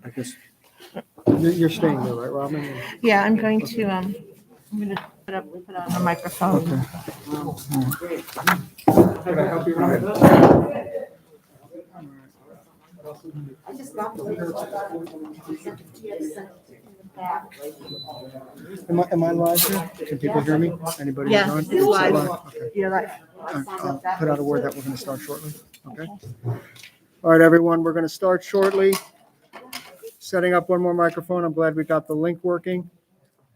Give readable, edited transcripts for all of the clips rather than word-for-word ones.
I guess you're staying there, right, Robin? Yeah, I'm going to put on a microphone. Okay. Can I help you? I just got the Am I live here? Can people hear me? Anybody? Yeah, on? it's live. Okay. You're right. I'll put out a word that we're going to start shortly. Okay. All right, everyone, we're going to start shortly. Setting up one more microphone. I'm glad we got the link working,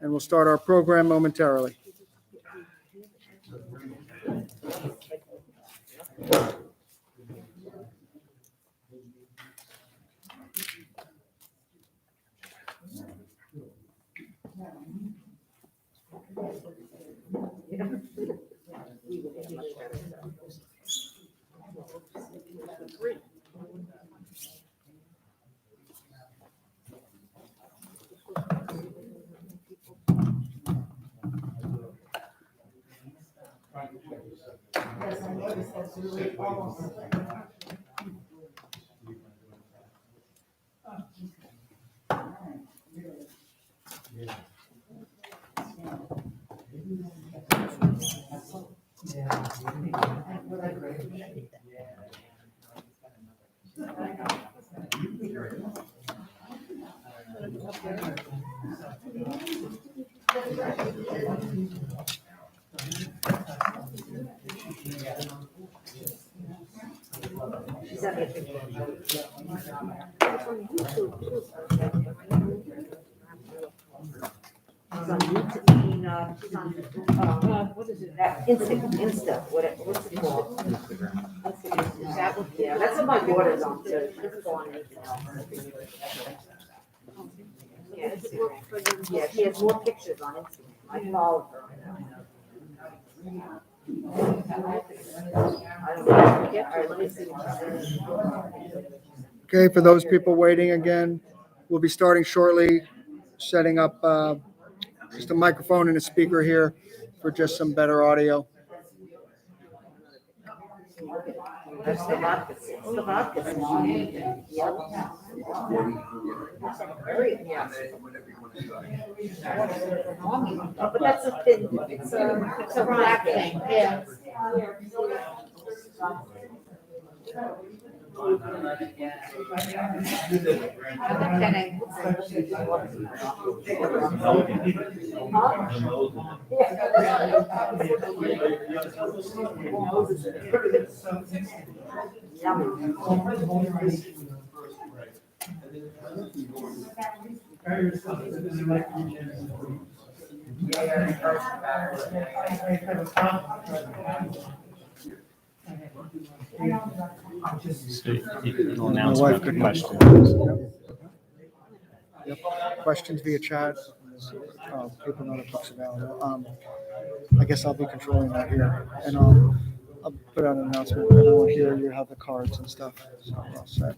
and we'll start our program momentarily. What is it? That Insta, what's it called? Yeah, that's what my daughter's on too. She doesn't go on anything else. Yeah, Instagram. Yeah, she has more pictures on Instagram. I follow her. I don't know. Yeah, all right, let me see. Okay, for those people waiting again, we'll be starting shortly, setting up just a microphone and a speaker here for just some better audio. That's the vodka. It's the vodka. Yeah. Oh, but that's a thin, it's a black thing, yeah. So you'll My announce wife what the could question question. Yep. Questions via chat. People know the book's available. I guess I'll be controlling that here, and I'll put out an announcement for everyone here. You have the cards and stuff, so we're all set.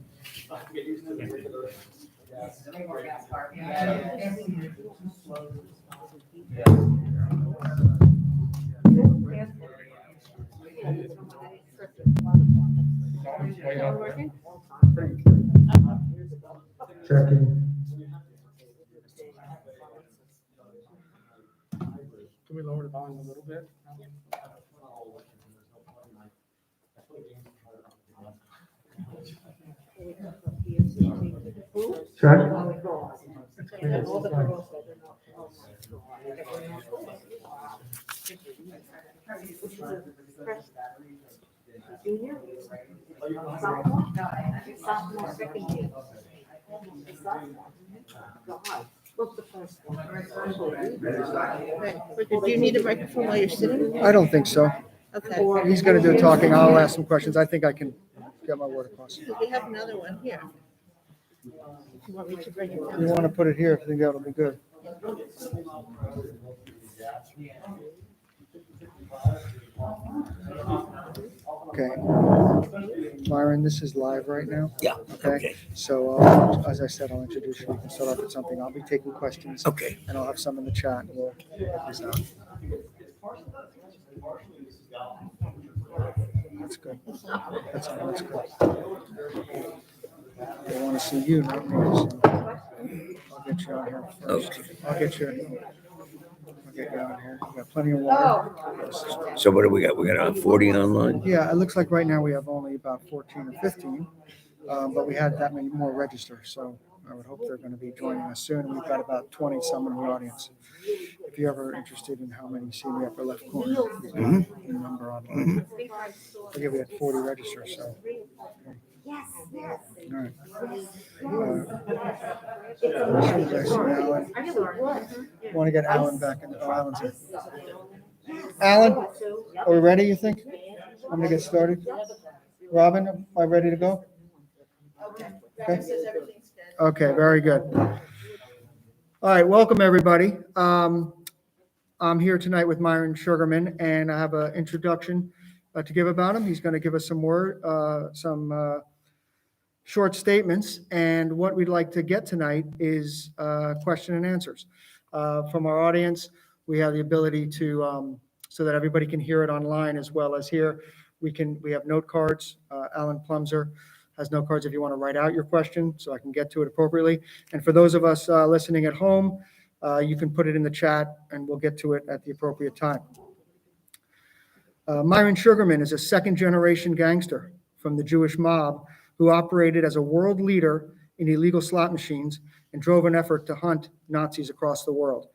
Checking. Can we lower the volume a little bit? Check. Junior? Sophomore? Sophomore, second year. God, what's the first one? Right. Do you need a microphone while you're sitting? I don't think so. Okay. He's going to do talking. I'll ask some questions. I think I can get my word across. We have another one here. If you want me to bring it You down. want to put it here? I think that'll be good. Okay. Myron, this is live right now. Yeah. Okay. So as I said, I'll introduce you. We can start off with something. I'll be taking questions. Okay. And I'll have some in the chat. And we'll get this out. That's good. That's good. They want to see you, not me. you on here first. I'll get you on here. We got plenty of water. So what do we got? We got 40 online? Yeah, it looks like right now we have only about 14 or 15, but we had that many more register, so I would hope they're going to be joining us soon. We've got about 20 some in the audience. If you're ever interested in how many see in the upper left corner, we've got the number online. I think we had 40 register, so. Yes, yes. All right. As soon as I see Alan, I knew it was. want to get Alan back in. Oh, Alan's here. Alan, are we ready, you think? I'm going to get started. Robin, am I ready to go? Okay. Okay, very good. All right, welcome, everybody. I'm here tonight with Myron Sugerman, and I have an introduction to give about him. He's going to give us some short statements, and what we'd like to get tonight is question and answers. From our audience, we have the ability to, so that everybody can hear it online as well as here. We have note cards. Alan Plumser has note cards if you want to write out your question so I can get to it appropriately. And for those of us listening at home, you can put it in the chat and we'll get to it at the appropriate time. Myron Sugerman is a second-generation gangster from the Jewish mob who operated as a world leader in illegal slot machines and drove an effort to hunt Nazis across the world.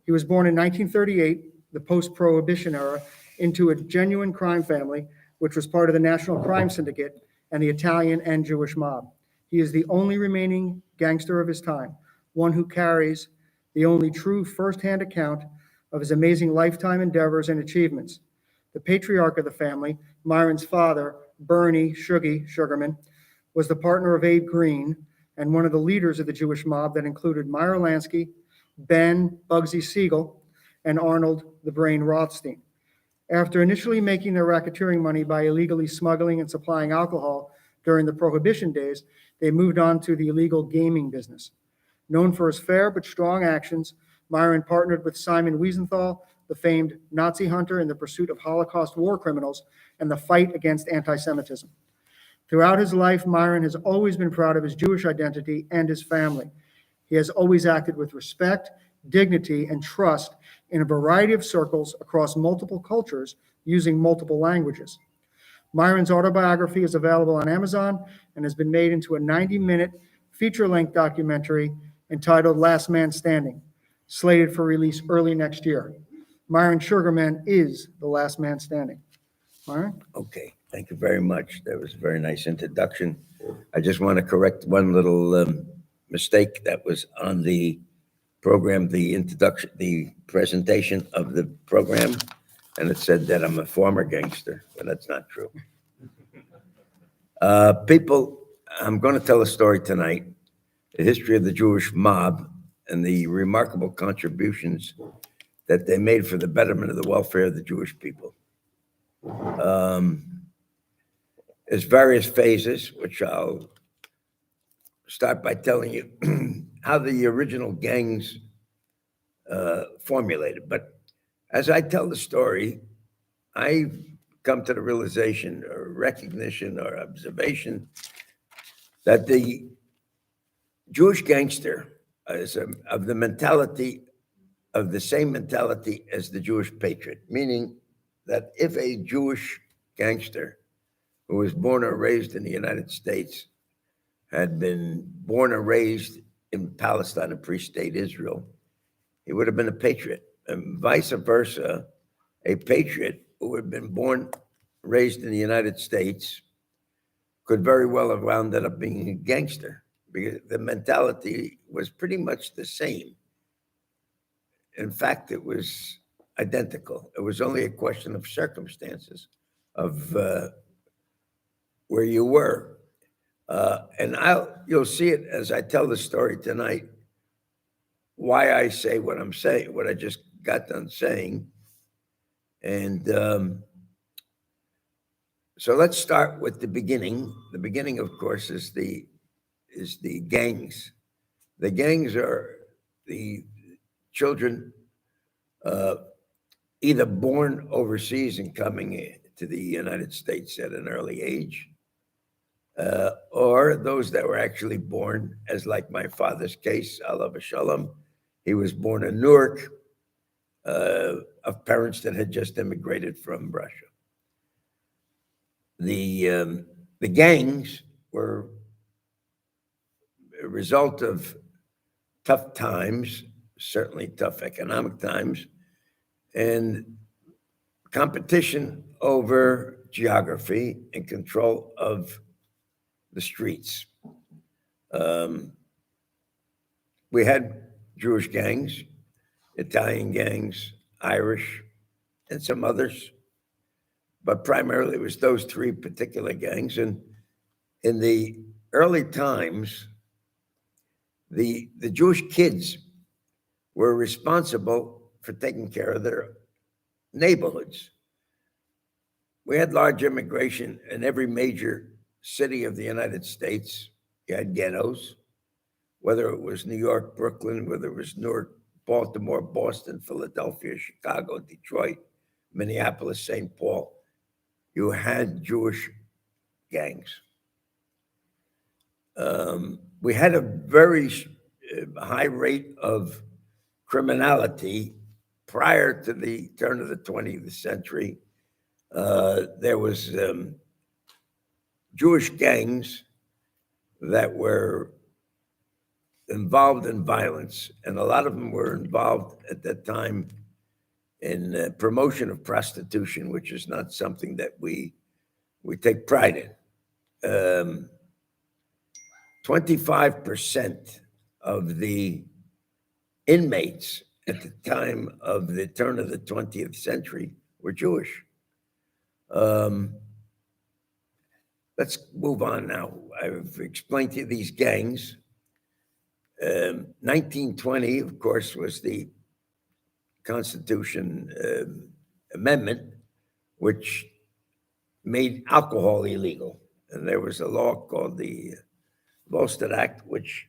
He was born in 1938, the post-Prohibition era, into a genuine crime family, which was part of the National Crime Syndicate and the Italian and Jewish mob. He is the only remaining gangster of his time, one who carries the only true first-hand account of his amazing lifetime endeavors and achievements. The patriarch of the family, Myron's father, Bernie Sugerman, was the partner of Abe Green and one of the leaders of the Jewish mob that included Meyer Lansky, Ben Bugsy Siegel, and Arnold the Brain Rothstein. After initially making their racketeering money by illegally smuggling and supplying alcohol during the Prohibition days, they moved on to the illegal gaming business. Known for his fair but strong actions, Myron partnered with Simon Wiesenthal, the famed Nazi hunter, in the pursuit of Holocaust war criminals and the fight against anti-Semitism. Throughout his life, Myron has always been proud of his Jewish identity and his family. He has always acted with respect, dignity, and trust in a variety of circles across multiple cultures using multiple languages. Myron's autobiography is available on Amazon and has been made into a 90-minute feature-length documentary entitled Last Man Standing, slated for release early next year. Myron Sugerman is the last man standing. Myron? Okay, thank you very much. That was a very nice introduction. I just want to correct one little mistake that was on the program, the introduction, the presentation of the program, and it said that I'm a former gangster, but that's not true. People, I'm going to tell a story tonight, the history of the Jewish mob and the remarkable contributions that they made for the betterment of the welfare of the Jewish people. There's various phases, which I'll start by telling you how the original gangs formulated. But as I tell the story, I come to the realization or recognition or observation that the Jewish gangster is of the mentality, of the same mentality as the Jewish patriot, meaning that if a Jewish gangster who was born or raised in the United States had been born or raised in Palestine and pre-state Israel, he would have been a patriot. And vice versa, a patriot who had been born, raised in the United States could very well have wound up being a gangster because the mentality was pretty much the same. In fact, it was identical. It was only a question of circumstances of where you were. And you'll see it as I tell the story tonight, why I say what I'm saying, what I just got done saying. And so let's start with the beginning. The beginning, of course, is the gangs. The gangs are the children either born overseas and coming to the United States at an early age, or those that were actually born, as like my father's case, alav shalom. He was born in Newark, of parents that had just immigrated from Russia. The gangs were a result of tough times, certainly tough economic times, and competition over geography and control of the streets. We had Jewish gangs, Italian gangs, Irish, and some others, but primarily it was those three particular gangs. And in the early times, the Jewish kids were responsible for taking care of their neighborhoods. We had large immigration in every major city of the United States. You had ghettos, whether it was New York, Brooklyn, whether it was Newark, Baltimore, Boston, Philadelphia, Chicago, Detroit, Minneapolis, St. Paul. You had Jewish gangs. We had a very high rate of criminality prior to the turn of the 20th century. There was Jewish gangs that were involved in violence, and a lot of them were involved at that time in promotion of prostitution, which is not something that we take pride in. 25% of the inmates at the time of the turn of the 20th century were Jewish. Let's move on now. I've explained to you these gangs. 1920, of course, was the Constitution Amendment, which made alcohol illegal. And there was a law called the Mobsters Act, which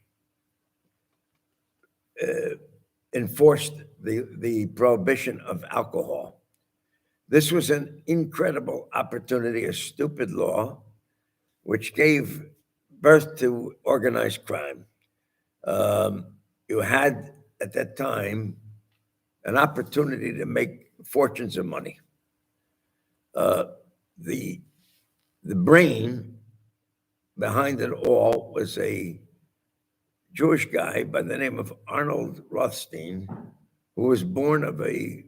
enforced the prohibition of alcohol. This was an incredible opportunity, a stupid law, which gave birth to organized crime. You had, at that time, an opportunity to make fortunes of money. The brain behind it all was a Jewish guy by the name of Arnold Rothstein, who was born of a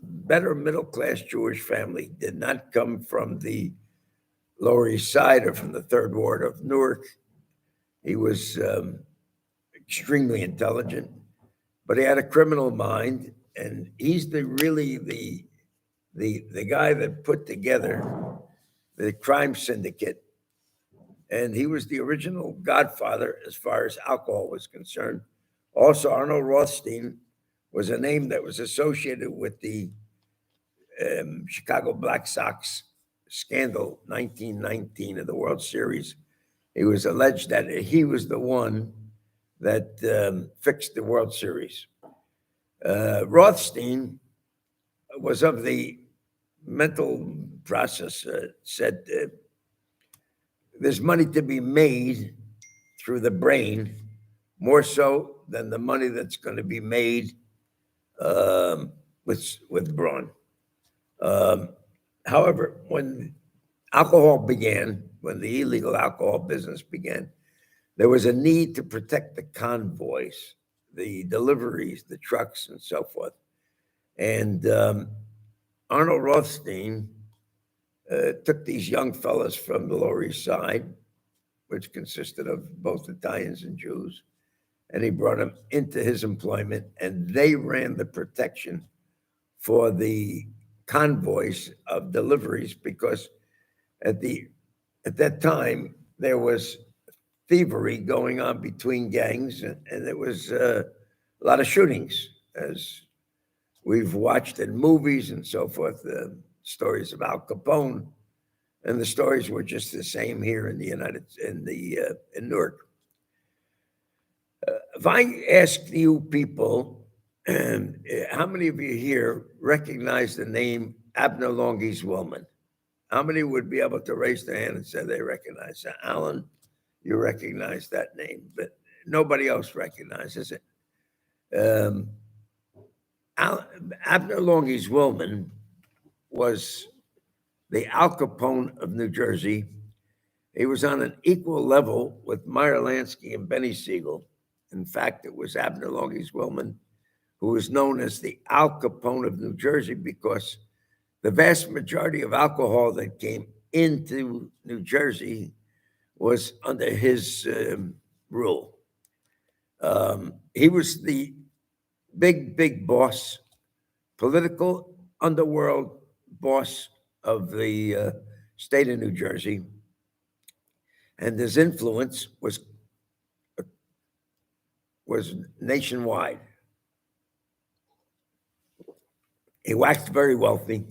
better middle-class Jewish family, did not come from the Lower East Side or from the Third Ward of Newark. He was extremely intelligent, but he had a criminal mind, and he's really the guy that put together the crime syndicate. And he was the original godfather as far as alcohol was concerned. Also, Arnold Rothstein was a name that was associated with the Chicago Black Sox scandal, 1919 of the World Series. It was alleged that he was the one that fixed the World Series. Rothstein was of the mental process, said there's money to be made through the brain, more so than the money that's going to be made with brawn. However, when alcohol began, when the illegal alcohol business began, there was a need to protect the convoys, the deliveries, the trucks, and so forth. And Arnold Rothstein took these young fellas from the Lower East Side, which consisted of both Italians and Jews, and he brought them into his employment, and they ran the protection for the convoys of deliveries, because at that time there was thievery going on between gangs, and there was a lot of shootings, as we've watched in movies and so forth, stories of Al Capone, and the stories were just the same here in in Newark. If I ask you people, how many of you here recognize the name Abner Longies Wellman? How many would be able to raise their hand and say they recognize that? Alan, you recognize that name, but nobody else recognizes it. Abner Longies Willman was the Al Capone of New Jersey. He was on an equal level with Meyer Lansky and Benny Siegel. In fact, it was Abner Longies Willman who was known as the Al Capone of New Jersey because the vast majority of alcohol that came into New Jersey was under his rule. He was the big boss, political underworld boss of the state of New Jersey. And his influence was nationwide. He waxed very wealthy.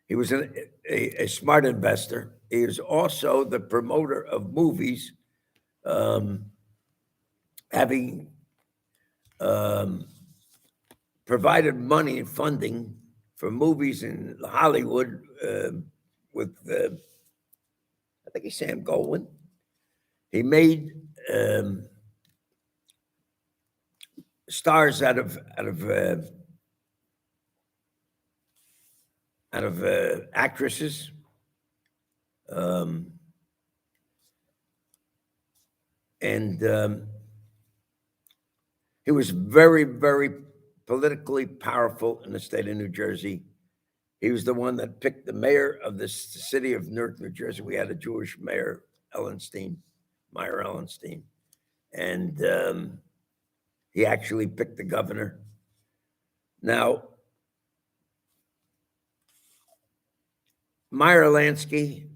He was a smart investor. He was also the promoter of movies, having provided money and funding for movies in Hollywood with, I think it's Sam Goldwyn. He made stars out of actresses. He was very politically powerful in the state of New Jersey. He was the one that picked the mayor of the city of Newark, New Jersey. We had a Jewish mayor, Meyer Ellenstein. And he actually picked the governor. Now, Meyer Lansky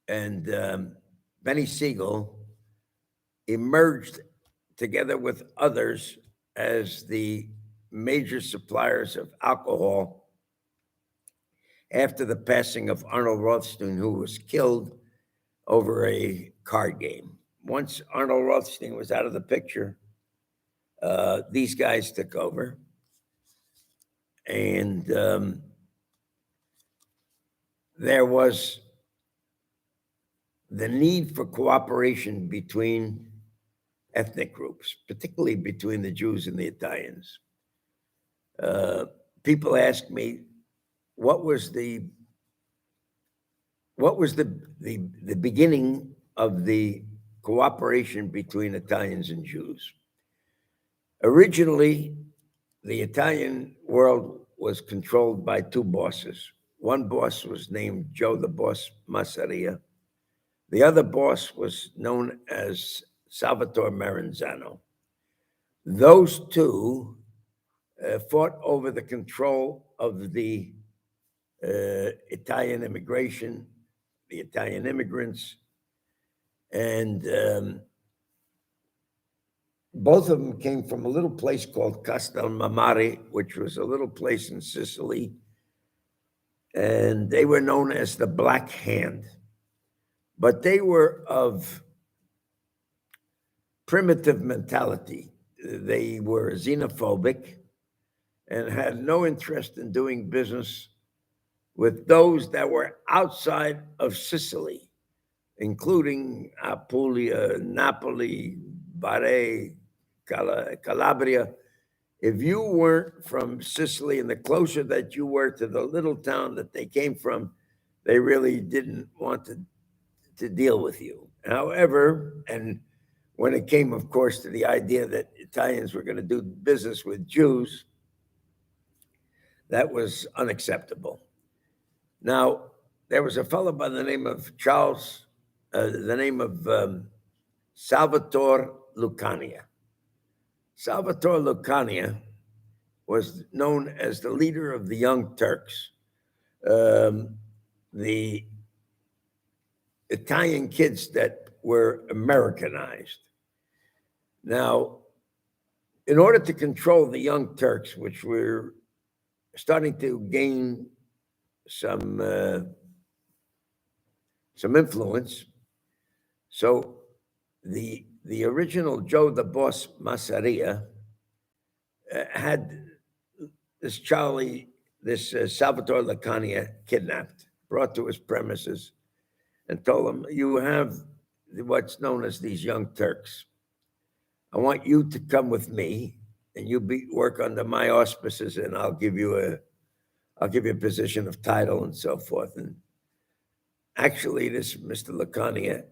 and Benny Siegel emerged together with others as the major suppliers of alcohol after the passing of Arnold Rothstein, who was killed over a card game. Once Arnold Rothstein was out of the picture, these guys took over. And there was the need for cooperation between ethnic groups, particularly between the Jews and the Italians. People ask me, what was the beginning of the cooperation between Italians and Jews? Originally, the Italian world was controlled by two bosses. One boss was named Joe the Boss Masseria. The other boss was known as Salvatore Maranzano. Those two fought over the control of the Italian immigration, the Italian immigrants, and both of them came from a little place called Castelmamare, which was a little place in Sicily, and they were known as the Black Hand. But they were of primitive mentality. They were xenophobic and had no interest in doing business with those that were outside of Sicily, including Apulia, Napoli, Bari, Calabria. If you weren't from Sicily, and the closer that you were to the little town that they came from, they really didn't want to deal with you. However, and when it came, of course, to the idea that Italians were going to do business with Jews, that was unacceptable. Now, there was a fellow by the name of Salvatore Lucania. Salvatore Lucania was known as the leader of the Young Turks, the Italian kids that were Americanized. Now, in order to control the Young Turks, which were starting to gain some influence, so the original Joe the Boss Masseria had this Salvatore Lucania kidnapped. brought to his premises and told him, you have what's known as these young Turks. I want you to come with me and work under my auspices, and I'll give you a position of title and so forth. And actually, this Mr. Lacania,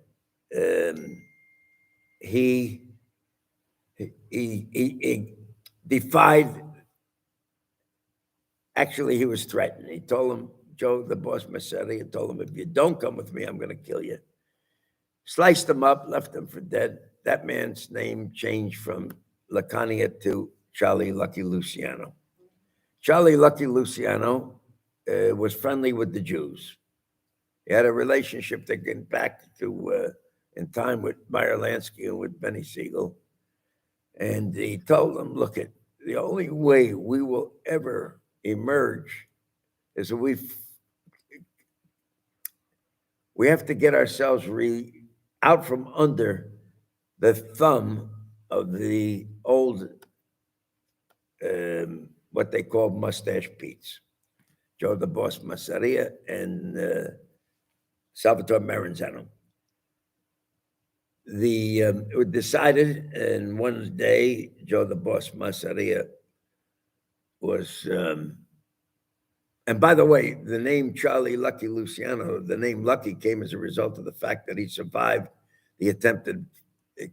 he defied. Actually, he was threatened. He told him, Joe, the boss Massetti, and told him, if you don't come with me, I'm going to kill you. Sliced him up, left him for dead. That man's name changed from Lacania to Charlie Lucky Luciano. Charlie Lucky Luciano was friendly with the Jews. He had a relationship that went back to in time with Meyer Lansky and with Benny Siegel. And he told them, look, the only way we will ever emerge is that we have to get ourselves out from under the thumb of the old, what they call mustache Pete's, Joe the Boss Masseria and Salvatore Maranzano. It was decided, and one day, Joe the Boss Masseria was, and by the way, the name Charlie Lucky Luciano, the name Lucky came as a result of the fact that he survived the attempted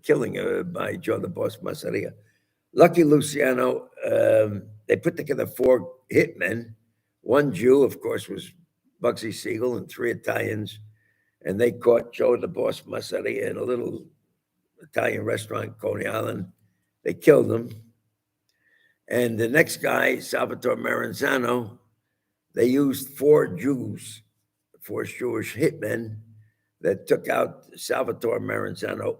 killing by Joe the Boss Masseria. Lucky Luciano, they put together 4 hitmen. One Jew, of course, was Bugsy Siegel, and 3 Italians. And they caught Joe the Boss Masseria in a little Italian restaurant, Coney Island. They killed him. And the next guy, Salvatore Maranzano, they used 4 Jews, 4 Jewish hitmen that took out Salvatore Maranzano.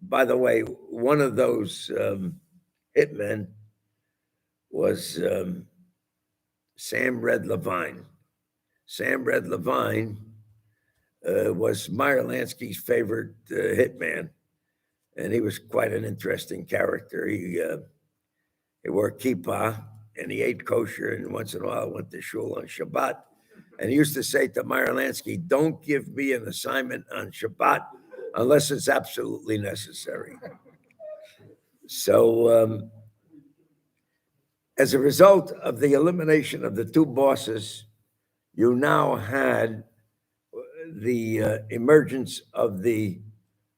By the way, one of those hitmen was Sam Red Levine. Sam Red Levine was Meyer Lansky's favorite hitman, and he was quite an interesting character. He wore kippah, and he ate kosher, and once in a while went to shul on Shabbat. And he used to say to Meyer Lansky, don't give me an assignment on Shabbat unless it's absolutely necessary. So as a result of the elimination of the 2 bosses, you now had the emergence of the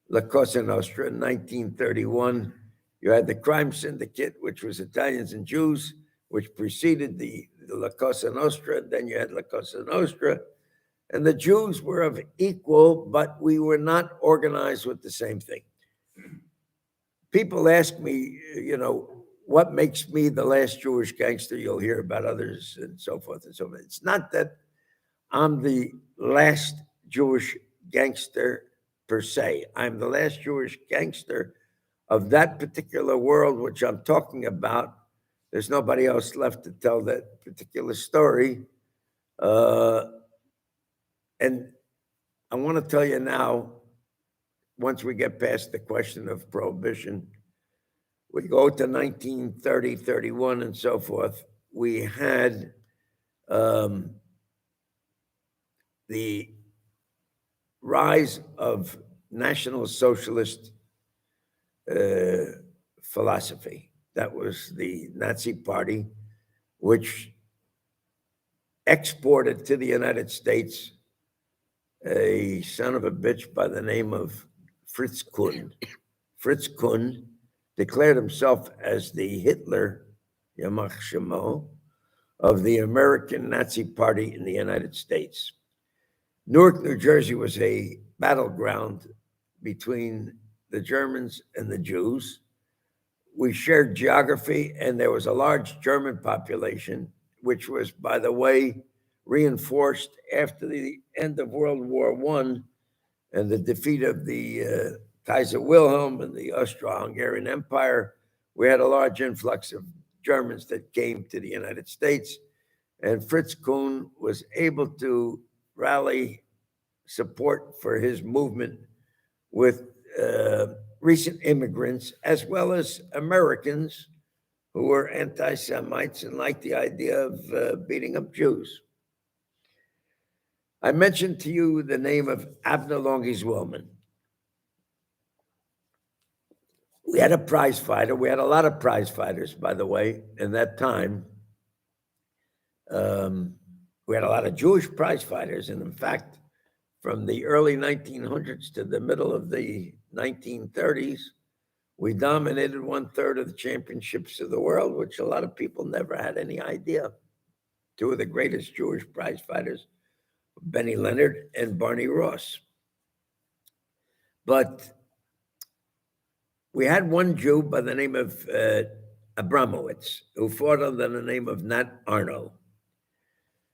La Cosa Nostra in 1931. You had the crime syndicate, which was Italians and Jews, which preceded the La Cosa Nostra. Then you had La Cosa Nostra. And the Jews were of equal, but we were not organized with the same thing. People ask me, what makes me the last Jewish gangster? You'll hear about others and so forth and so forth. It's not that I'm the last Jewish gangster per se. I'm the last Jewish gangster of that particular world, which I'm talking about. There's nobody else left to tell that particular story. And I want to tell you now, once we get past the question of prohibition, we go to 1930, 31, and so forth. We had the rise of National Socialist philosophy. That was the Nazi Party, which exported to the United States a son of a bitch by the name of Fritz Kuhn. Fritz Kuhn declared himself as the Hitler, Yamach Shemo, of the American Nazi Party in the United States. Newark, New Jersey was a battleground between the Germans and the Jews. We shared geography, and there was a large German population, which was, by the way, reinforced after the end of World War I and the defeat of the Kaiser Wilhelm and the Austro-Hungarian Empire. We had a large influx of Germans that came to the United States, and Fritz Kuhn was able to rally support for his movement with recent immigrants, as well as Americans who were anti-Semites and liked the idea of beating up Jews. I mentioned to you the name of Abner Longies-Willman. We had a prize fighter. We had a lot of prize fighters, by the way, in that time. We had a lot of Jewish prize fighters. And in fact, from the early 1900s to the middle of the 1930s, we dominated 1/3 of the championships of the world, which a lot of people never had any idea. Two of the greatest Jewish prize fighters, Benny Leonard and Barney Ross. But we had one Jew by the name of Abramowitz, who fought under the name of Nat Arno.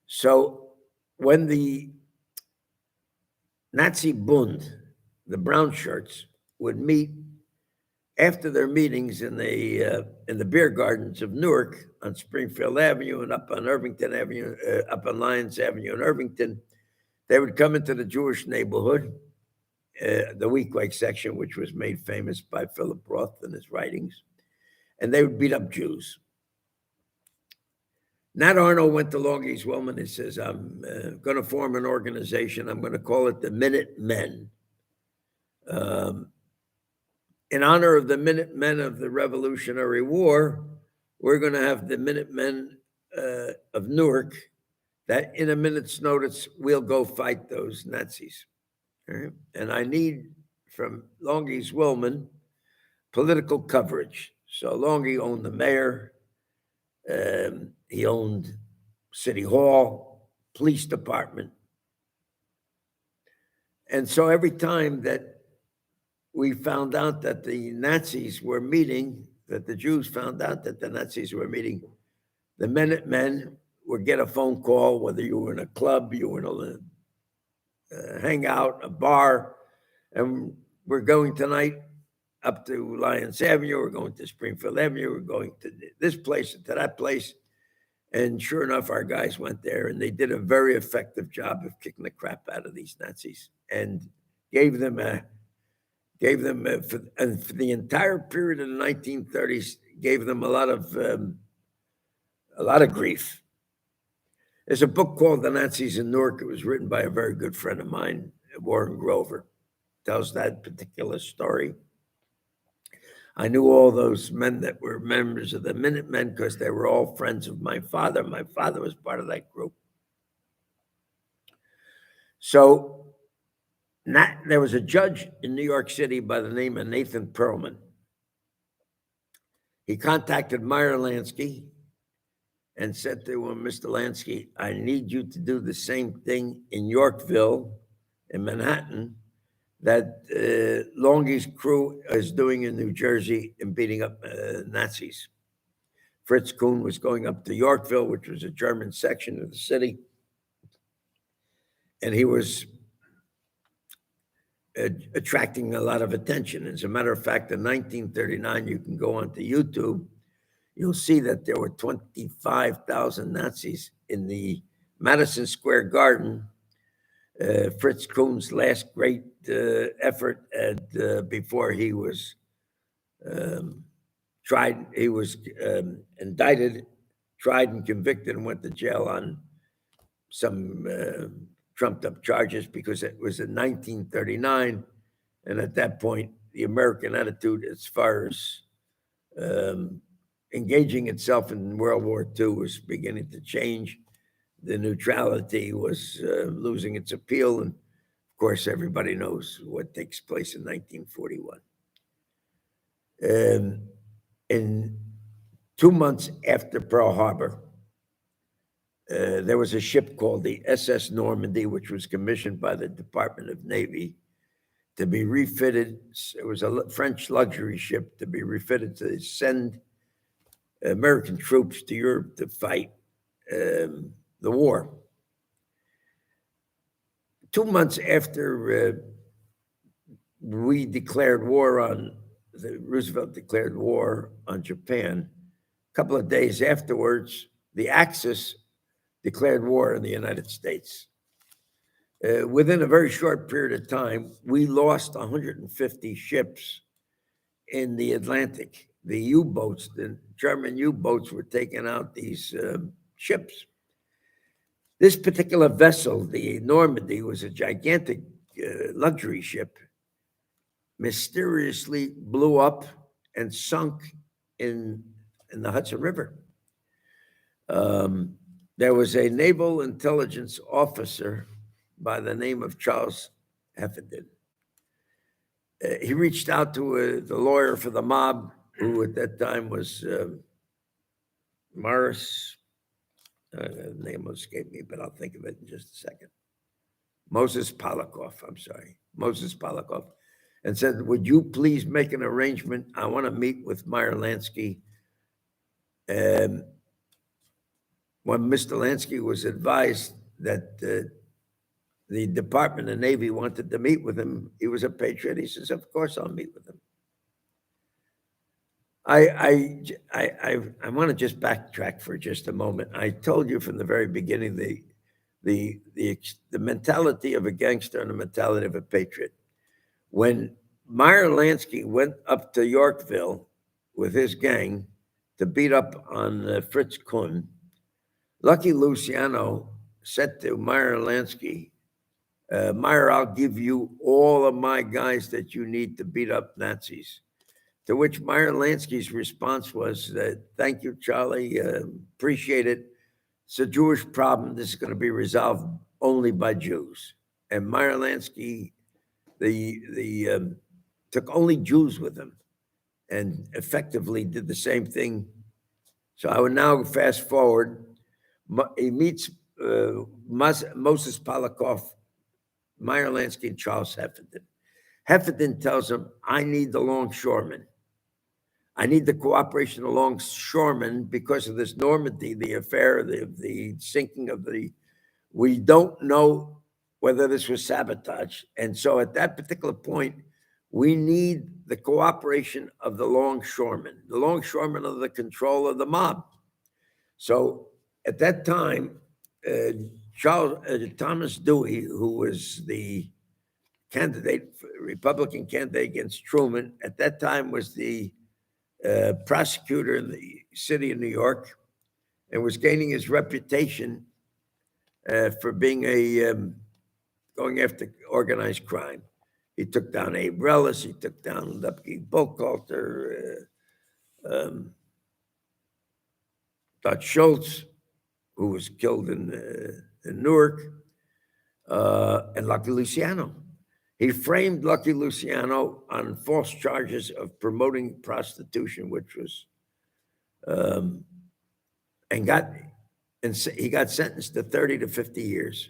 So when the Nazi Bund, the brown shirts, would meet after their meetings in the beer gardens of Newark on Springfield Avenue and up on Irvington Avenue, up on Lyons Avenue in Irvington, they would come into the Jewish neighborhood, the Weequahic section, which was made famous by Philip Roth in his writings, and they would beat up Jews. Nat Arnold went to Longies-Willman and says, I'm going to form an organization. I'm going to call it the Minutemen. In honor of the Minutemen of the Revolutionary War, we're going to have the Minutemen of Newark that in a minute's notice, we'll go fight those Nazis. Right? And I need from Longies-Willman political coverage. So Longie owned the mayor. He owned City Hall, police department. And so every time that we found out that the Nazis were meeting, that the Jews found out that the Nazis were meeting, the Minutemen would get a phone call, whether you were in a club, you were in a hangout, a bar, and we're going tonight up to Lyons Avenue, we're going to Springfield Avenue, we're going to this place and to that place. And sure enough, our guys went there and they did a very effective job of kicking the crap out of these Nazis and gave them for the entire period of the 1930s, gave them a lot of grief. There's a book called The Nazis in Newark. It was written by a very good friend of mine, Warren Grover. Tells that particular story. I knew all those men that were members of the Minutemen because they were all friends of my father. My father was part of that group. So there was a judge in New York City by the name of Nathan Perlman. He contacted Myron Lansky and said to him, Mr. Lansky, I need you to do the same thing in Yorkville, in Manhattan, that Longie's crew is doing in New Jersey in beating up Nazis. Fritz Kuhn was going up to Yorkville, which was a German section of the city, and he was attracting a lot of attention. As a matter of fact, in 1939, you can go onto YouTube, you'll see that there were 25,000 Nazis in the Madison Square Garden. Fritz Kuhn's last great effort before he was tried, he was indicted, tried and convicted and went to jail on some trumped up charges because it was in 1939. And at that point, the American attitude as far as engaging itself in World War II was beginning to change. The neutrality was losing its appeal. And of course, everybody knows what takes place in 1941. In 2 months after Pearl Harbor, there was a ship called the SS Normandy, which was commissioned by the Department of Navy to be refitted. It was a French luxury ship to be refitted to send American troops to Europe to fight the war. 2 months after we declared war on, Roosevelt declared war on Japan, a couple of days afterwards, the Axis declared war on the United States. Within a very short period of time, we lost 150 ships in the Atlantic. The U-boats, the German U-boats were taking out these ships. This particular vessel, the Normandy, was a gigantic luxury ship, mysteriously blew up and sunk in the Hudson River. There was a naval intelligence officer by the name of Charles Heffernan. He reached out to the lawyer for the mob, who at that time was Morris. The name will escape me, but I'll think of it in just a second. Moses Polikoff, I'm sorry, Moses Polikoff, and said, would you please make an arrangement? I want to meet with Meyer Lansky. When Mr. Lansky was advised that the Department of Navy wanted to meet with him, he was a patriot. He says, of course I'll meet with him. I want to just backtrack for just a moment. I told you from the very beginning the mentality of a gangster and the mentality of a patriot. When Meyer Lansky went up to Yorkville with his gang to beat up on Fritz Kuhn, Lucky Luciano said to Meyer Lansky, Meyer, I'll give you all of my guys that you need to beat up Nazis. To which Myron Lansky's response was, thank you, Charlie, appreciate it. It's a Jewish problem. This is going to be resolved only by Jews. And Myron Lansky, took only Jews with him and effectively did the same thing. So I would now fast forward. He meets Moses Polikoff, Meyer Lansky, and Charles Heffernan. Heffernan tells him, I need the longshoremen. I need the cooperation of longshoremen because of this Normandy, the affair, the sinking of we don't know whether this was sabotage. And so at that particular point, we need the cooperation of the longshoremen. The longshoremen are the control of the mob. So at that time, Thomas Dewey, who was the Republican candidate against Truman, at that time was the prosecutor in the city of New York and was gaining his reputation for being going after organized crime. He took down Abe Rellis, he took down Lepke Buchalter, Dutch Schultz, who was killed in Newark, and Lucky Luciano. He framed Lucky Luciano on false charges of promoting prostitution, which was, he got sentenced to 30 to 50 years.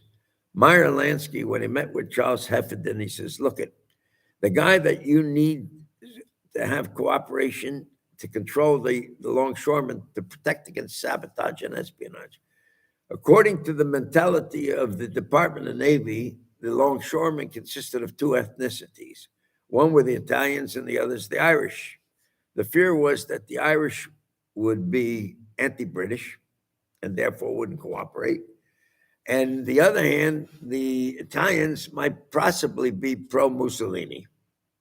Meyer Lansky, when he met with Charles Heffernan, he says, look, the guy that you need to have cooperation to control the longshoremen to protect against sabotage and espionage. According to the mentality of the Department of Navy, the longshoremen consisted of two ethnicities. One were the Italians and the others the Irish. The fear was that the Irish would be anti-British and therefore wouldn't cooperate. And the other hand, the Italians might possibly be pro-Mussolini,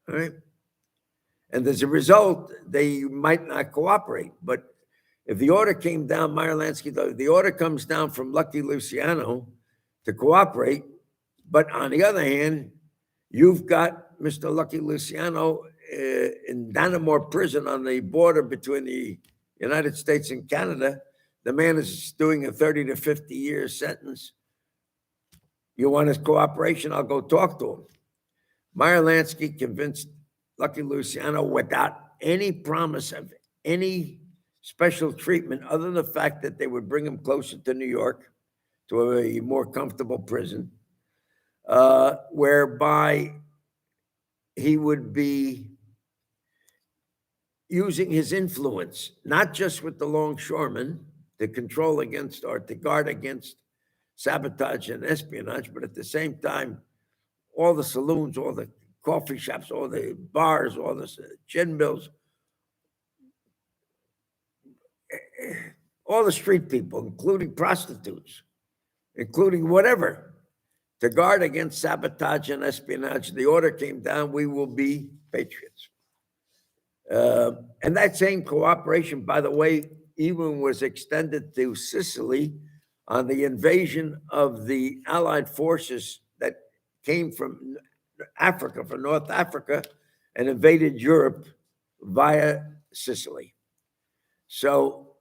all right? And as a result, they might not cooperate. But if the order came down, Meyer Lansky, the order comes down from Lucky Luciano to cooperate, but on the other hand, you've got Mr. Lucky Luciano in Dannemore prison on the border between the United States and Canada. The man is doing a 30 to 50 year sentence. You want his cooperation? I'll go talk to him. Meyer Lansky convinced Lucky Luciano without any promise of any special treatment other than the fact that they would bring him closer to New York, to a more comfortable prison, whereby he would be using his influence, not just with the longshoremen to control against or to guard against sabotage and espionage, but at the same time, all the saloons, all the coffee shops, all the bars, all the gin mills, all the street people, including prostitutes, including whatever, to guard against sabotage and espionage. The order came down, we will be patriots. And that same cooperation, by the way, even was extended to Sicily on the invasion of the Allied forces that came from Africa, from North Africa, and invaded Europe via Sicily. So,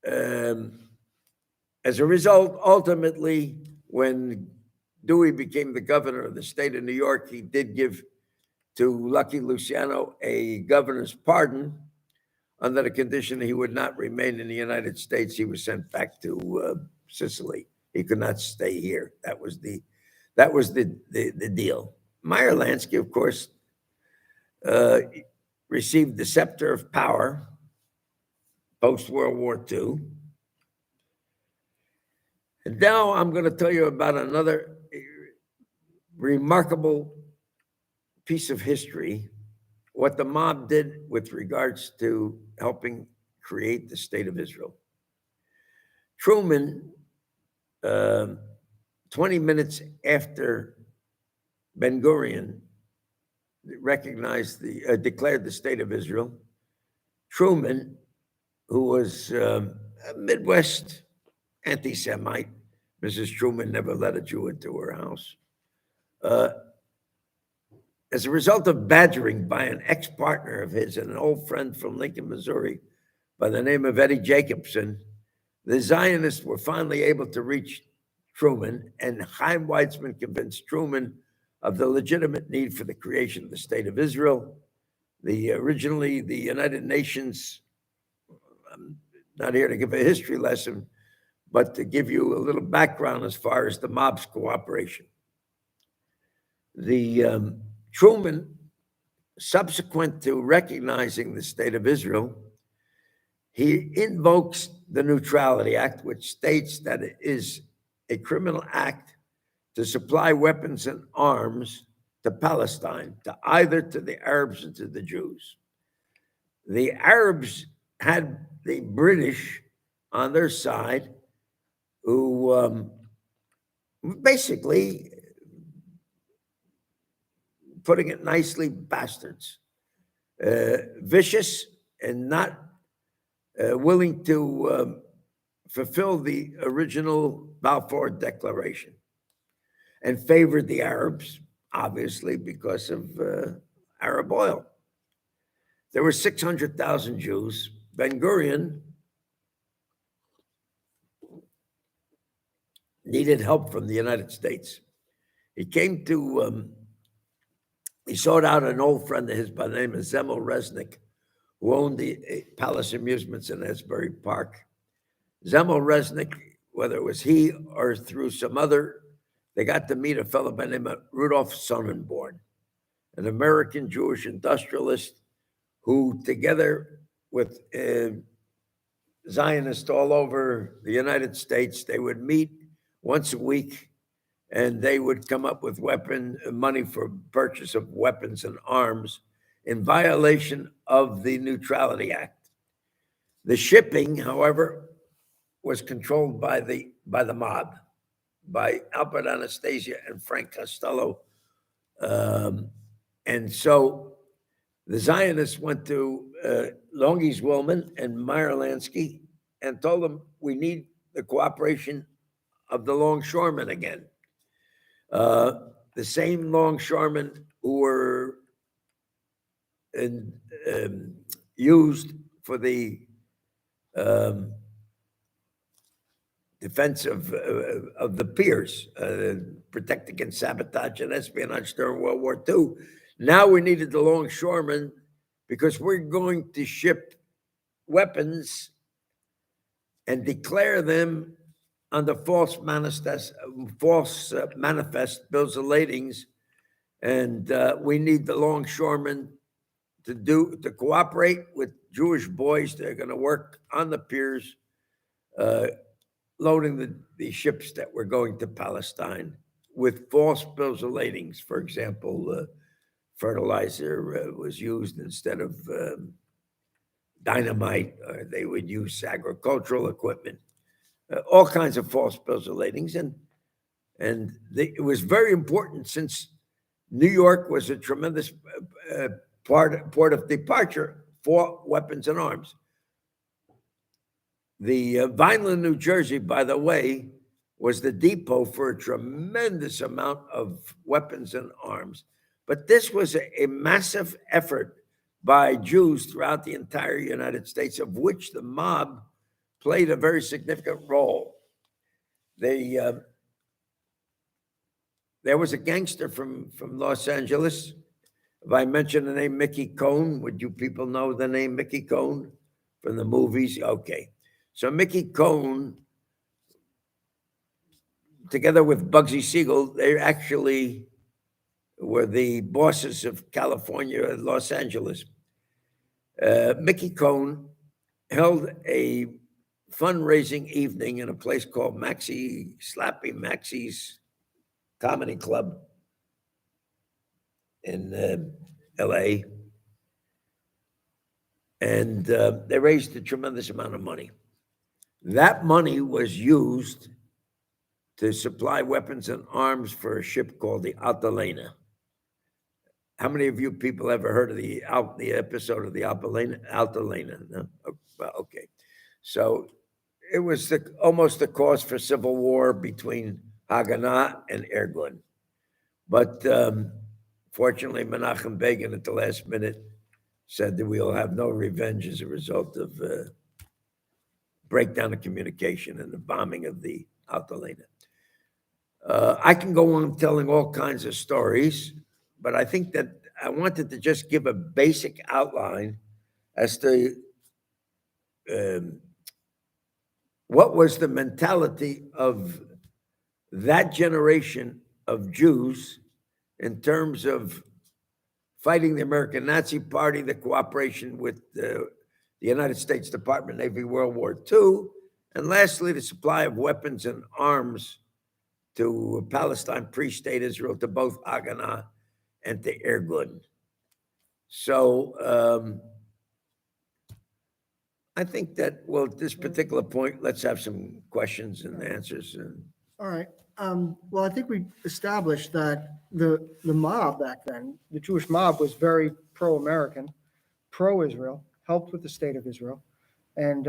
as a result, ultimately, when Dewey became the governor of the state of New York, he did give to Lucky Luciano a governor's pardon under the condition he would not remain in the United States. He was sent back to Sicily. He could not stay here. That was the deal. Meyer Lansky, of course, received the scepter of power post-World War II. And now I'm going to tell you about another remarkable piece of history, what the mob did with regards to helping create the state of Israel. Truman, 20 minutes after Ben-Gurion declared the state of Israel, Truman, who was a Midwest anti-Semite, Mrs. Truman never let a Jew into her house, as a result of badgering by an ex-partner of his and an old friend from Lincoln, Missouri, by the name of Eddie Jacobson, the Zionists were finally able to reach Truman, and Chaim Weizmann convinced Truman of the legitimate need for the creation of the state of Israel. Originally, the United Nations, I'm not here to give a history lesson, but to give you a little background as far as the mob's cooperation. Truman, subsequent to recognizing the state of Israel, he invokes the Neutrality Act, which states that it is a criminal act to supply weapons and arms to Palestine, either to the Arabs or to the Jews. The Arabs had the British on their side, who basically, putting it nicely, bastards, vicious and not willing to fulfill the original Balfour Declaration, and favored the Arabs, obviously, because of Arab oil. There were 600,000 Jews. Ben-Gurion needed help from the United States. He came to, he sought out an old friend of his by the name of Zemel Resnick, who owned the Palace Amusements in Asbury Park. Zemel Resnick, whether it was he or through some other, they got to meet a fellow by the name of Rudolf Sonnenborn, an American Jewish industrialist who, together with Zionists all over the United States, they would meet once a week, and they would come up with money for purchase of weapons and arms in violation of the Neutrality Act. The shipping, however, was controlled by the mob, by Albert Anastasia and Frank Costello. And so the Zionists went to Longis Willman and Meyer Lansky and told them, we need the cooperation of the longshoremen again. The same longshoremen who were used for the defense of the piers, protect against sabotage and espionage during World War II. Now we needed the longshoremen because we're going to ship weapons and declare them under false manifest bills of ladings, and we need the longshoremen to cooperate with Jewish boys that are going to work on the piers, loading the ships that were going to Palestine with false bills of ladings. For example, fertilizer was used instead of dynamite, or they would use agricultural equipment, all kinds of false bills of ladings. It was very important, since New York was a tremendous port of departure for weapons and arms. The Vineland, New Jersey, by the way, was the depot for a tremendous amount of weapons and arms. But this was a massive effort by Jews throughout the entire United States, of which the mob played a very significant role. There was a gangster from Los Angeles. If I mention the name Mickey Cohn, would you people know the name Mickey Cohn from the movies? Okay. So Mickey Cohn, together with Bugsy Siegel, they actually were the bosses of California and Los Angeles. Mickey Cohn held a fundraising evening in a place called Slappy Maxie's Comedy Club in LA. And they raised a tremendous amount of money. That money was used to supply weapons and arms for a ship called the Altalena. How many of you people ever heard of the episode of the Altalena? No? Well, okay. So it was almost the cause for civil war between Haganah and Ergun. But fortunately, Menachem Begin at the last minute said that we'll have no revenge as a result of breakdown of communication and the bombing of the Altalena. I can go on telling all kinds of stories, but I think that I wanted to just give a basic outline as to what was the mentality of that generation of Jews in terms of fighting the American Nazi Party, the cooperation with the United States Department of Navy, World War II, and lastly, the supply of weapons and arms to Palestine, pre-state Israel, to both Haganah and to Ergun. So I think that, well, at this particular point, let's have some questions and answers. All right. Well, I think we established that the mob back then, the Jewish mob, was very pro-American, pro-Israel, helped with the state of Israel, and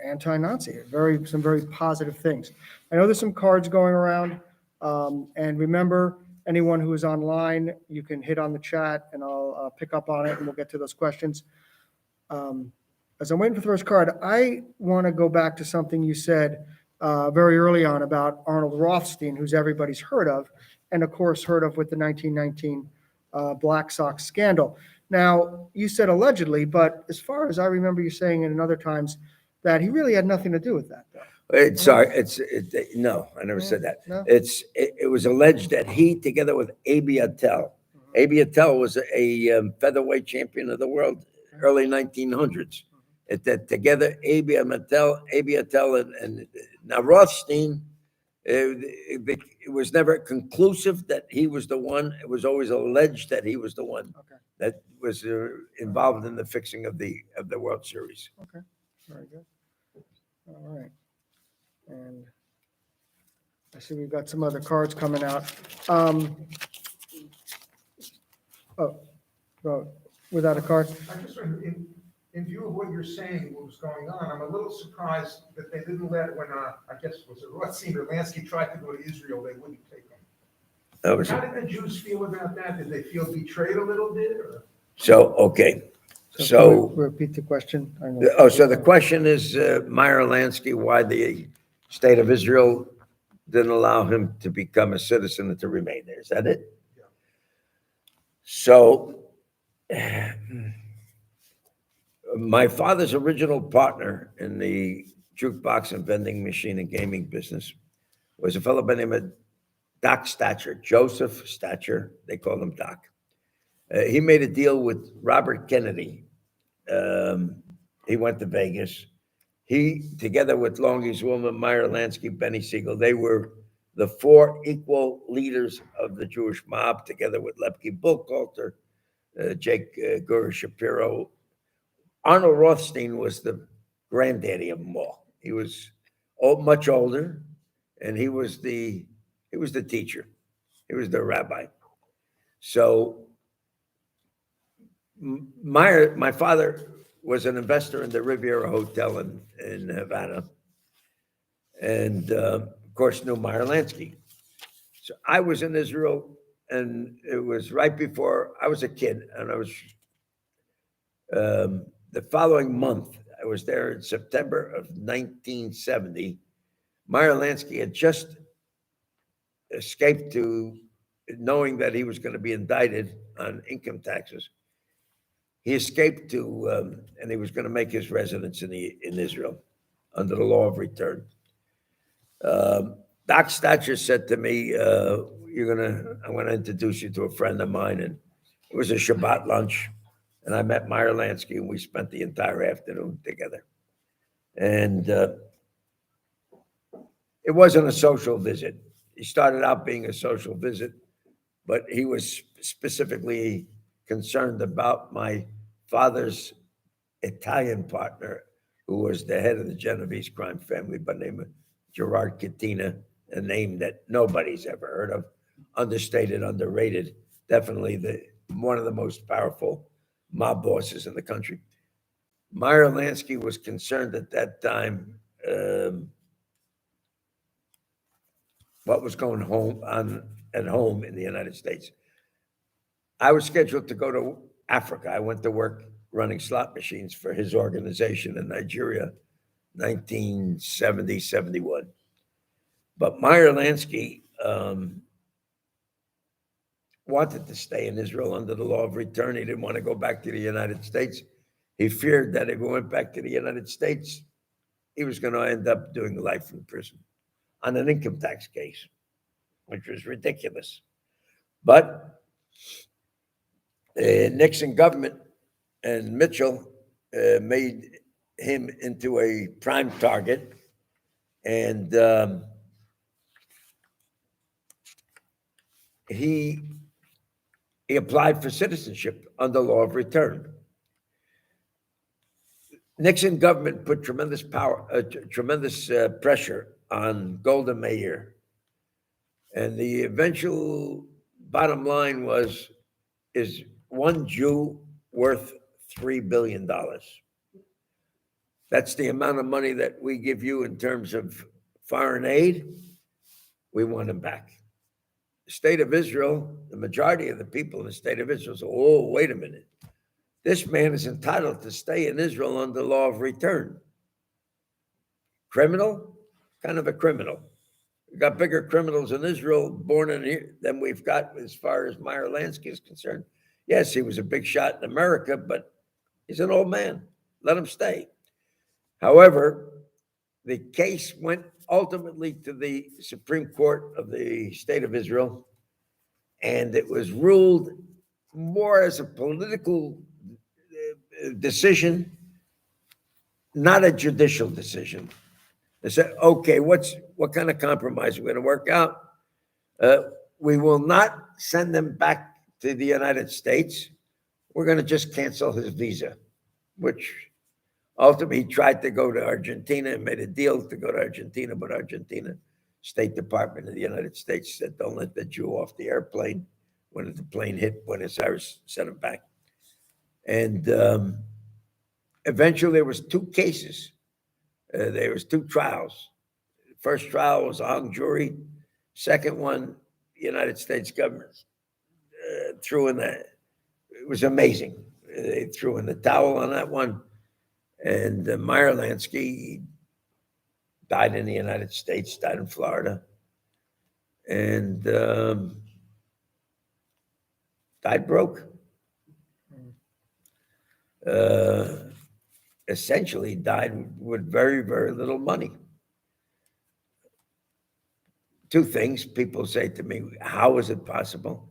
anti-Nazi. Some very positive things. I know there's some cards going around, and remember, anyone who is online, you can hit on the chat, and I'll pick up on it, and we'll get to those questions. As I'm waiting for the first card, I want to go back to something you said very early on about Arnold Rothstein, who's everybody's heard of, and of course heard of with the 1919 Black Sox scandal. Now, you said allegedly, but as far as I remember you saying in other times, that he really had nothing to do with that, though. No, I never said that. No? It was alleged that he, together with Avi Attell, Avi Attell was a featherweight champion of the world, early 1900s. That together, Avi Attell, and now Rothstein, it was never conclusive that he was the one. It was always alleged that he was the one that was involved in the fixing of the World Series. Okay, very good. All right. And I see we've got some other cards coming out. Without a card? I just wonder, in view of what you're saying, what was going on, I'm a little surprised that they didn't let, when, I guess, was it Rothstein or Lansky tried to go to Israel, they wouldn't take them. How did the Jews feel about that? Did they feel betrayed a little bit, or? So, okay. So, Repeat the question. so the question is, Myron Lansky, why the state of Israel didn't allow him to become a citizen and to remain there. Is that it? Yeah. So, my father's original partner in the jukebox and vending machine and gaming business was a fellow by the name of Doc Stacher, Joseph Stacher. They called him Doc. He made a deal with Robert Kennedy. He went to Vegas. He, together with Longie's woman, Meyer Lansky, Benny Siegel, they were the four equal leaders of the Jewish mob, together with Lepke Buchhalter, Jake Gura Shapiro. Arnold Rothstein was the granddaddy of them all. He was much older, and he was the teacher. He was the rabbi. So my father was an investor in the Riviera Hotel in Havana. And of course, knew Meyer Lansky. So I was in Israel, and it was right before I was a kid, and I was the following month. I was there in September of 1970. Meyer Lansky had just escaped to knowing that he was going to be indicted on income taxes. He escaped to, and he was going to make his residence in Israel under the law of return. DocStatcher said to me, I'm going to introduce you to a friend of mine. And it was a Shabbat lunch. And I met Meyer Lansky, and we spent the entire afternoon together. And it wasn't a social visit. He started out being a social visit, but he was specifically concerned about my father's Italian partner, who was the head of the Genovese crime family by the name of Gerard Cattina, a name that nobody's ever heard of, understated, underrated, definitely one of the most powerful mob bosses in the country. Meyer Lansky was concerned at that time what was going on at home in the United States. I was scheduled to go to Africa. I went to work running slot machines for his organization in Nigeria, 1970, 71. But Meyer Lansky wanted to stay in Israel under the law of return. He didn't want to go back to the United States. He feared that if he went back to the United States, he was going to end up doing life in prison on an income tax case, which was ridiculous. But Nixon government and Mitchell made him into a prime target, and he applied for citizenship under law of return. Nixon government put tremendous pressure on Golda Meir, and the eventual bottom line is one Jew worth $3 billion. That's the amount of money that we give you in terms of foreign aid. We want him back. The state of Israel, the majority of the people in the state of Israel say, oh, wait a minute. This man is entitled to stay in Israel under law of return. Criminal? Kind of a criminal. We've got bigger criminals in Israel born in here than we've got as far as Meyer Lansky is concerned. Yes, he was a big shot in America, but he's an old man. Let him stay. However, the case went ultimately to the Supreme Court of the State of Israel, and it was ruled more as a political decision, not a judicial decision. They said, okay, what kind of compromise are we going to work out? We will not send them back to the United States. We're going to just cancel his visa, which ultimately he tried to go to Argentina and made a deal to go to Argentina, but Argentina State Department of the United States said, don't let the Jew off the airplane. When the plane hit Buenos Aires, sent him back. And eventually there was two cases. There was two trials. The first trial was a hung jury. Second one, the United States government threw in that. It was amazing. They threw in the towel on that one. And Meyer Lansky died in the United States, died in Florida. And died broke. Essentially died with very, very little money. Two things people say to me, how is it possible?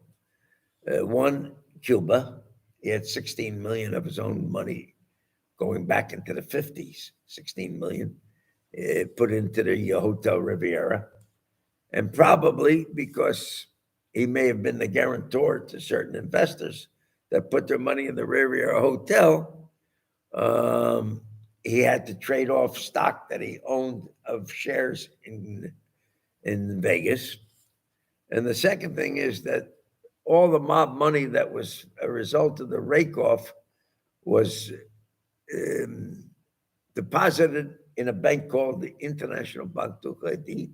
One, Cuba, he had 16 million of his own money going back into the 50s, 16 million, put into the Hotel Riviera. And probably because he may have been the guarantor to certain investors that put their money in the Riviera Hotel, he had to trade off stock that he owned of shares in Vegas. And the second thing is that all the mob money that was a result of the rake-off was deposited in a bank called the International Banque du Crédit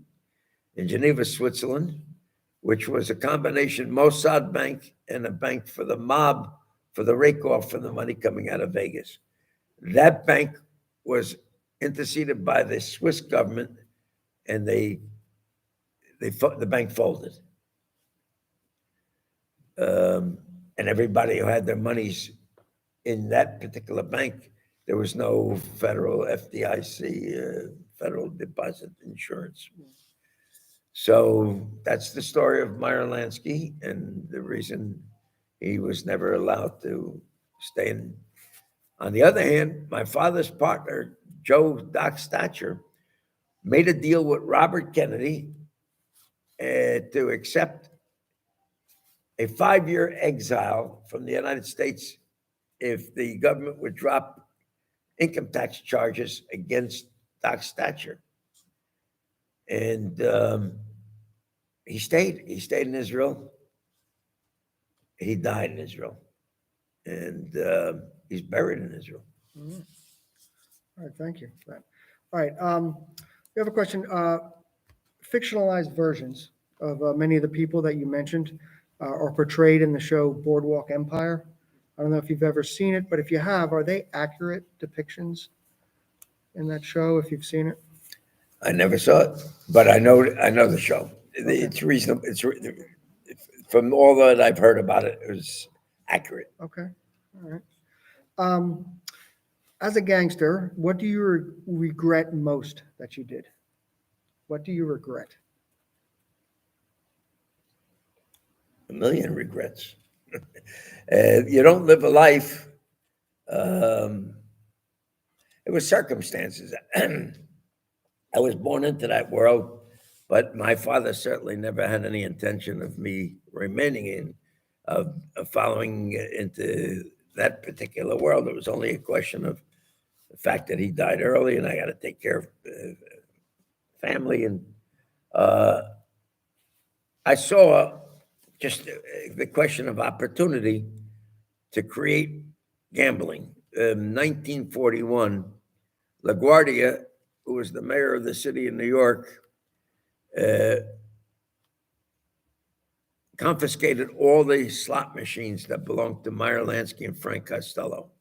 in Geneva, Switzerland, which was a combination Mossad bank and a bank for the mob, for the rake-off for the money coming out of Vegas. That bank was interceded by the Swiss government, and the bank folded. And everybody who had their monies in that particular bank, there was no federal FDIC, Federal Deposit Insurance. So that's the story of Myron Lansky and the reason he was never allowed to stay in. On the other hand, my father's partner, Joe Doc Stacher, made a deal with Robert Kennedy to accept a 5-year exile from the United States if the government would drop income tax charges against Doc Stacher. And he stayed. He stayed in Israel. He died in Israel. And he's buried in Israel. All right, thank you for that. All right, we have a question. Fictionalized versions of many of the people that you mentioned are portrayed in the show Boardwalk Empire. I don't know if you've ever seen it, but if you have, are they accurate depictions in that show, if you've seen it? I never saw it, but I know the show. It's reasonable. From all that I've heard about it, it was accurate. Okay, all right. As a gangster, what do you regret most that you did? What do you regret? A million regrets. You don't live a life. It was circumstances. I was born into that world, but my father certainly never had any intention of me remaining in, of following into that particular world. It was only a question of the fact that he died early, and I got to take care of family. And I saw just the question of opportunity to create gambling. 1941, LaGuardia, who was the mayor of the city of New York, confiscated all the slot machines that belonged to Meyer Lansky and Frank Costello.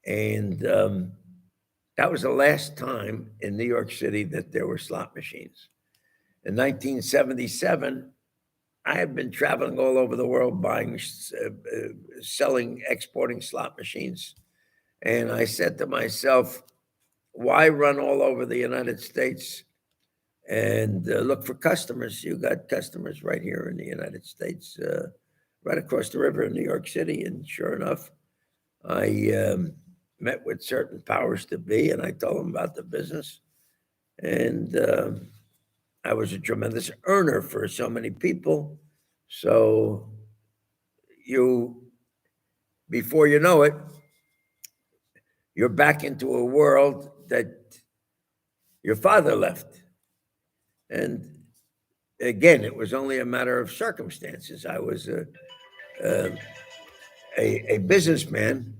And that was the last time in New York City that there were slot machines. In 1977, I had been traveling all over the world buying, selling, exporting slot machines. And I said to myself, why run all over the United States and look for customers? You got customers right here in the United States, right across the river in New York City. And sure enough, I met with certain powers to be, and I told them about the business. And I was a tremendous earner for so many people. So before you know it, you're back into a world that your father left. And again, it was only a matter of circumstances. I was a businessman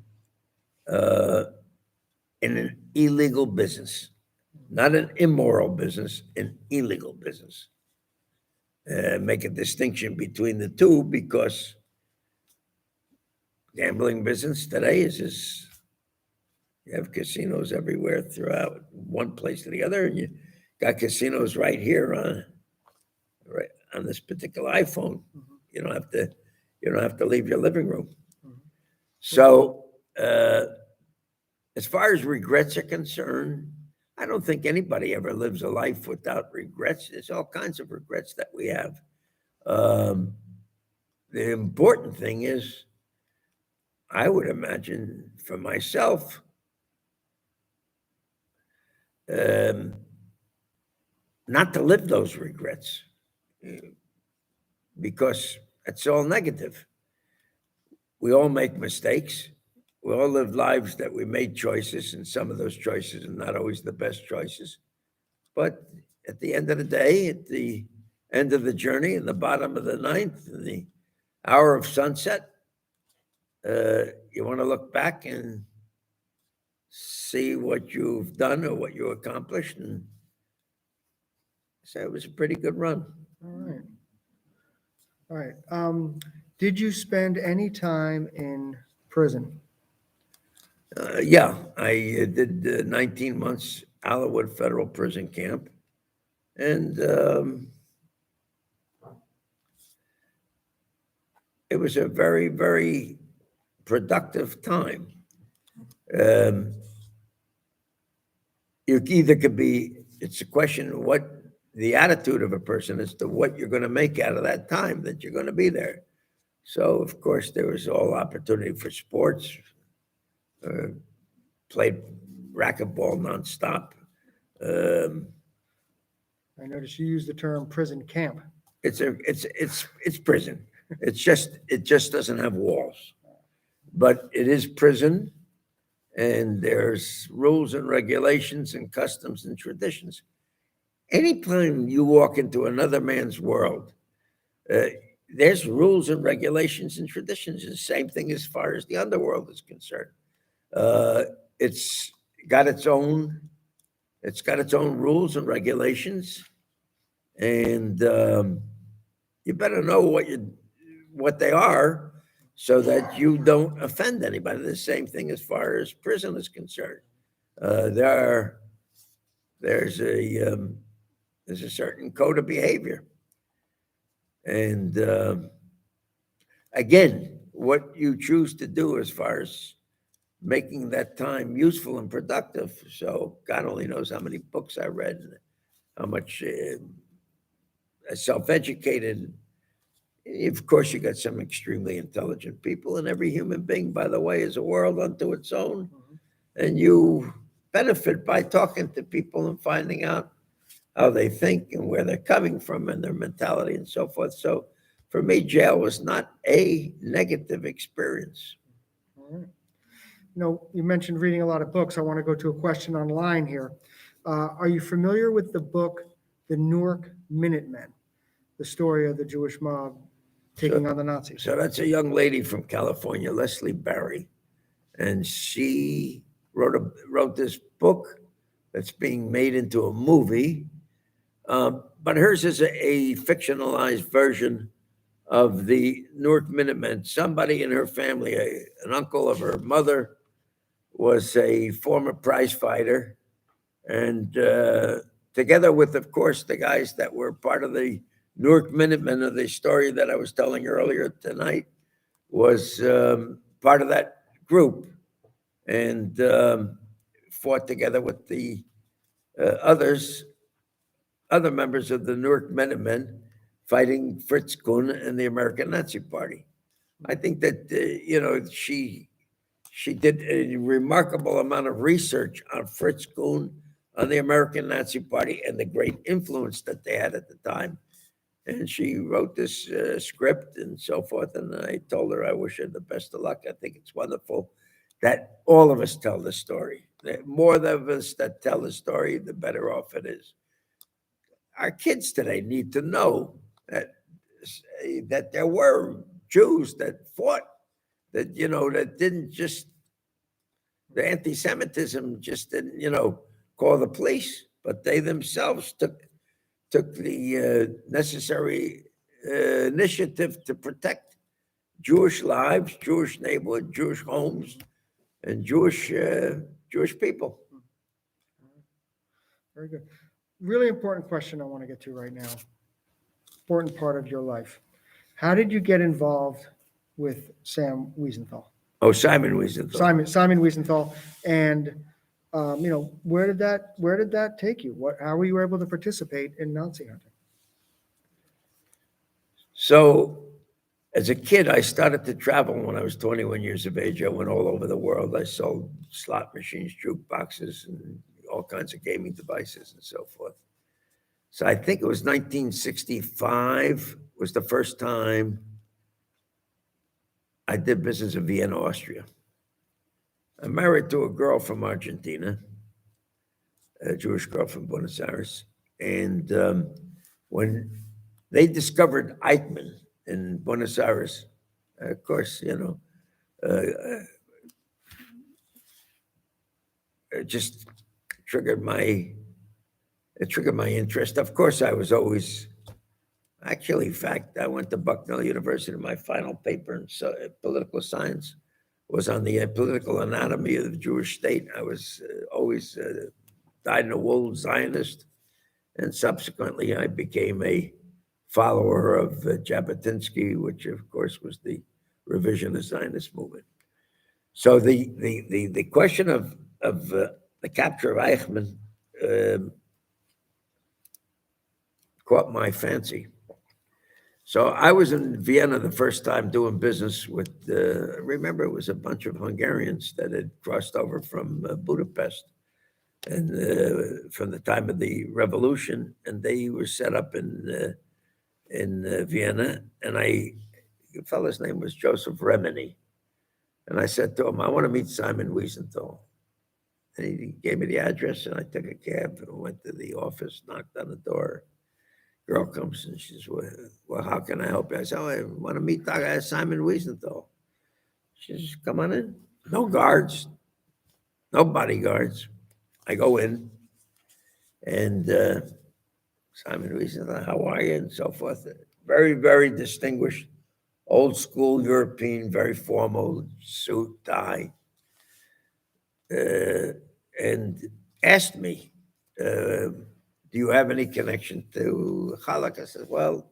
in an illegal business, not an immoral business, an illegal business. Make a distinction between the two, because gambling business today is you have casinos everywhere throughout one place to the other, and you got casinos right here on this particular iPhone. Mm-hmm. You don't have to leave your living room. Mhm. So as far as regrets are concerned, I don't think anybody ever lives a life without regrets. There's all kinds of regrets that we have. The important thing is, I would imagine for myself, not to live those regrets, because it's all negative. We all make mistakes. We all live lives that we made choices, and some of those choices are not always the best choices. But at the end of the day, at the end of the journey, in the bottom of the ninth, in the hour of sunset, you want to look back and see what you've done or what you accomplished, and so it was a pretty good run. All right. All right. Did you spend any time in prison? Yeah, I did 19 months Allarwood Federal Prison Camp, and it was a very, very productive time. You either could be, it's a question of what the attitude of a person as to what you're going to make out of that time that you're going to be there. So, of course, there was all opportunity for sports, played racquetball nonstop. I noticed you used the term prison camp. It's prison. It just doesn't have walls, but it is prison, and there's rules and regulations and customs and traditions. Anytime you walk into another man's world, there's rules and regulations and traditions. The same thing as far as the underworld is concerned. It's got its own rules and regulations, and you better know what they are, so that you don't offend anybody. The same thing as far as prison is concerned. There's a certain code of behavior, and again, what you choose to do as far as making that time useful and productive. So God only knows how many books I read, and how much self-educated. Of course, you got some extremely intelligent people, and every human being, by the way, is a world unto its own. And you benefit by talking to people and finding out how they think and where they're coming from and their mentality and so forth. So for me, jail was not a negative experience. All right. You mentioned reading a lot of books. I want to go to a question online here. Are you familiar with the book, The Newark Minutemen, the story of the Jewish mob taking on the Nazis? So that's a young lady from California, Leslie Barry, and she wrote this book that's being made into a movie, but hers is a fictionalized version of the Newark Minutemen. Somebody in her family, an uncle of her mother, was a former prize fighter, and together with, of course, the guys that were part of the Newark Minutemen of the story that I was telling earlier tonight, was part of that group, and fought together with the other members of the Newark Minutemen, fighting Fritz Kuhn and the American Nazi Party. I think that she did a remarkable amount of research on Fritz Kuhn, on the American Nazi Party, and the great influence that they had at the time. And she wrote this script and so forth. And I told her I wish her the best of luck. I think it's wonderful that all of us tell the story. The more of us that tell the story, the better off it is. Our kids today need to know that there were Jews that fought, that didn't just, the anti-Semitism just didn't call the police, but they themselves took the necessary initiative to protect Jewish lives, Jewish neighborhood, Jewish homes, and Jewish people. Very good. Really important question I want to get to right now. Important part of your life. How did you get involved with Sam Wiesenthal? Oh, Simon Wiesenthal. Simon Wiesenthal, and where did that take you? How were you able to participate in Nazi hunting? So, as a kid, I started to travel when I was 21 years of age. I went all over the world. I sold slot machines, jukeboxes, and all kinds of gaming devices and so forth. So I think it was 1965 was the first time I did business in Vienna, Austria. I'm married to a girl from Argentina, a Jewish girl from Buenos Aires. And when they discovered Eichmann in Buenos Aires, of course, it just triggered my interest. Of course, I was always, actually, in fact, I went to Bucknell University. My final paper in political science was on the political anatomy of the Jewish state. I was always dyed-in-the-wool Zionist, and subsequently I became a follower of Jabotinsky, which of course was the revisionist Zionist movement. So the question of the capture of Eichmann caught my fancy. So I was in Vienna the first time doing business with, remember, it was a bunch of Hungarians that had crossed over from Budapest and from the time of the revolution, and they were set up in Vienna. And the fellow's name was Joseph Remini. And I said to him, I want to meet Simon Wiesenthal. And he gave me the address, and I took a cab and went to the office, knocked on the door. Girl comes and she says, well, how can I help you? I said, I want to meet Simon Wiesenthal. She says, come on in. No guards, no bodyguards. I go in, and Simon Wiesenthal, how are you? And so forth. Very, very distinguished, old school European, very formal suit, tie. And asked me, do you have any connection to Chalak? I said, well,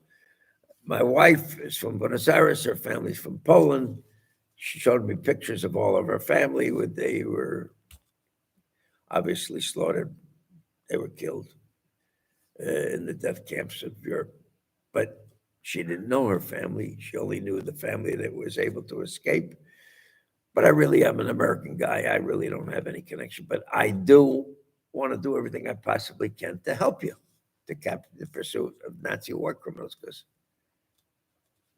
my wife is from Buenos Aires. Her family's from Poland. She showed me pictures of all of her family. They were obviously slaughtered. They were killed in the death camps of Europe. But she didn't know her family. She only knew the family that was able to escape. But I really am an American guy. I really don't have any connection. But I do want to do everything I possibly can to help you to capture the pursuit of Nazi war criminals, because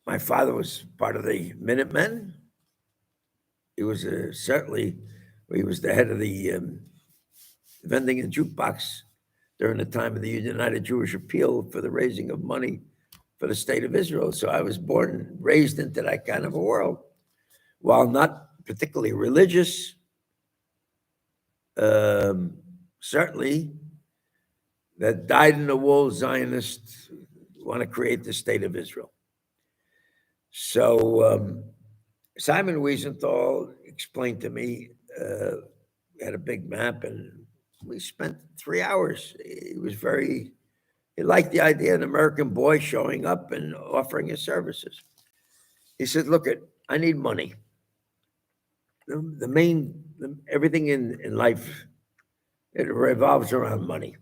my father was part of the Minutemen. He was certainly, he was the head of the vending and jukebox during the time of the United Jewish Appeal for the raising of money for the state of Israel. So I was born and raised into that kind of a world. While not particularly religious, certainly that dyed-in-the-wool Zionists want to create the state of Israel. So Simon Wiesenthal explained to me, we had a big map, and we spent 3 hours. He liked the idea of an American boy showing up and offering his services. He said, look, I need money. Everything in life, it revolves around money.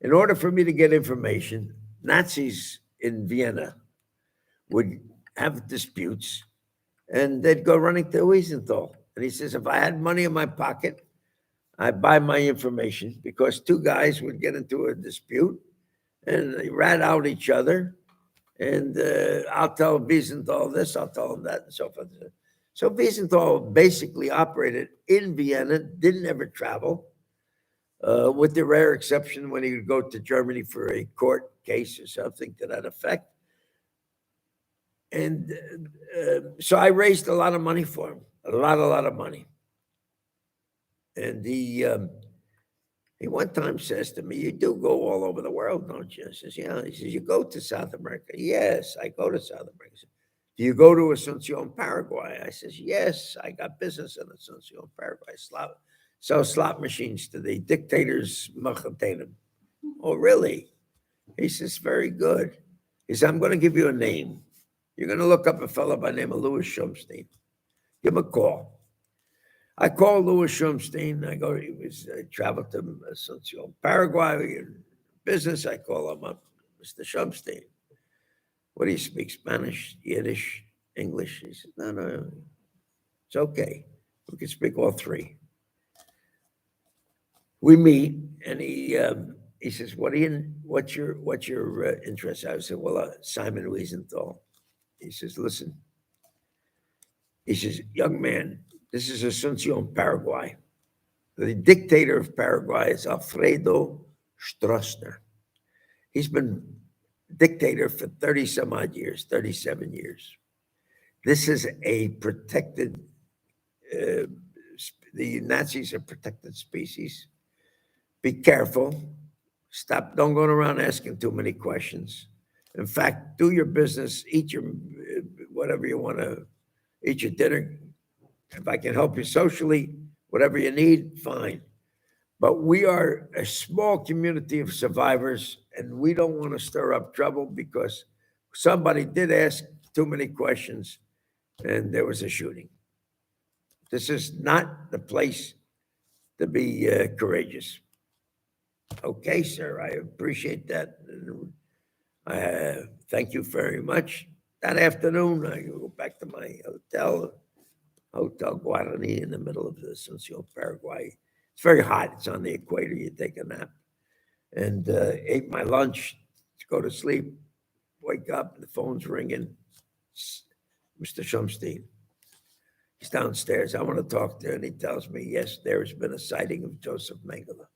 In order for me to get information, Nazis in Vienna would have disputes, and they'd go running to Wiesenthal. And he says, if I had money in my pocket, I'd buy my information, because two guys would get into a dispute, and they rat out each other. And I'll tell Wiesenthal this, I'll tell him that, and so forth. So Wiesenthal basically operated in Vienna, didn't ever travel, with the rare exception when he would go to Germany for a court case or something to that effect. And so I raised a lot of money for him, a lot of money. And he one time says to me, you do go all over the world, don't you? I says, yeah. He says, you go to South America? Yes, I go to South America. Do you go to Asuncion, Paraguay? I says, yes, I got business in Asuncion, Paraguay. Sell slot machines to the dictators, Machatenim. Oh, really? He says, very good. He says, I'm going to give you a name. You're going to look up a fellow by the name of Louis Shumstein. Give him a call. I called Louis Shumstein. I traveled to Asuncion, Paraguay, in business. I call him up, Mr. Shumstein. What do you speak? Spanish, Yiddish, English? He said, no, it's okay. We can speak all three. We meet, and he says, what's your interest? I said, well, Simon Wiesenthal. He says, listen. He says, young man, this is Asuncion, Paraguay. The dictator of Paraguay is Alfredo Stroessner. He's been dictator for 30 some odd years, 37 years. This is a protected the Nazis are protected species. Be careful. Stop. Don't go around asking too many questions. In fact, do your business. Eat your whatever you want to eat your dinner. If I can help you socially, whatever you need, fine. But we are a small community of survivors, and we don't want to stir up trouble because somebody did ask too many questions and there was a shooting. This is not the place to be courageous. Okay, sir, I appreciate that. Thank you very much. That afternoon, I go back to my Hotel Guarani in the middle of the Asunción, Paraguay. It's very hot. It's on the equator. You take a nap. And ate my lunch, go to sleep, wake up, the phone's ringing. Mr. Shumstein. He's downstairs. I want to talk to him. And he tells me, yes, there has been a sighting of Joseph Mengele.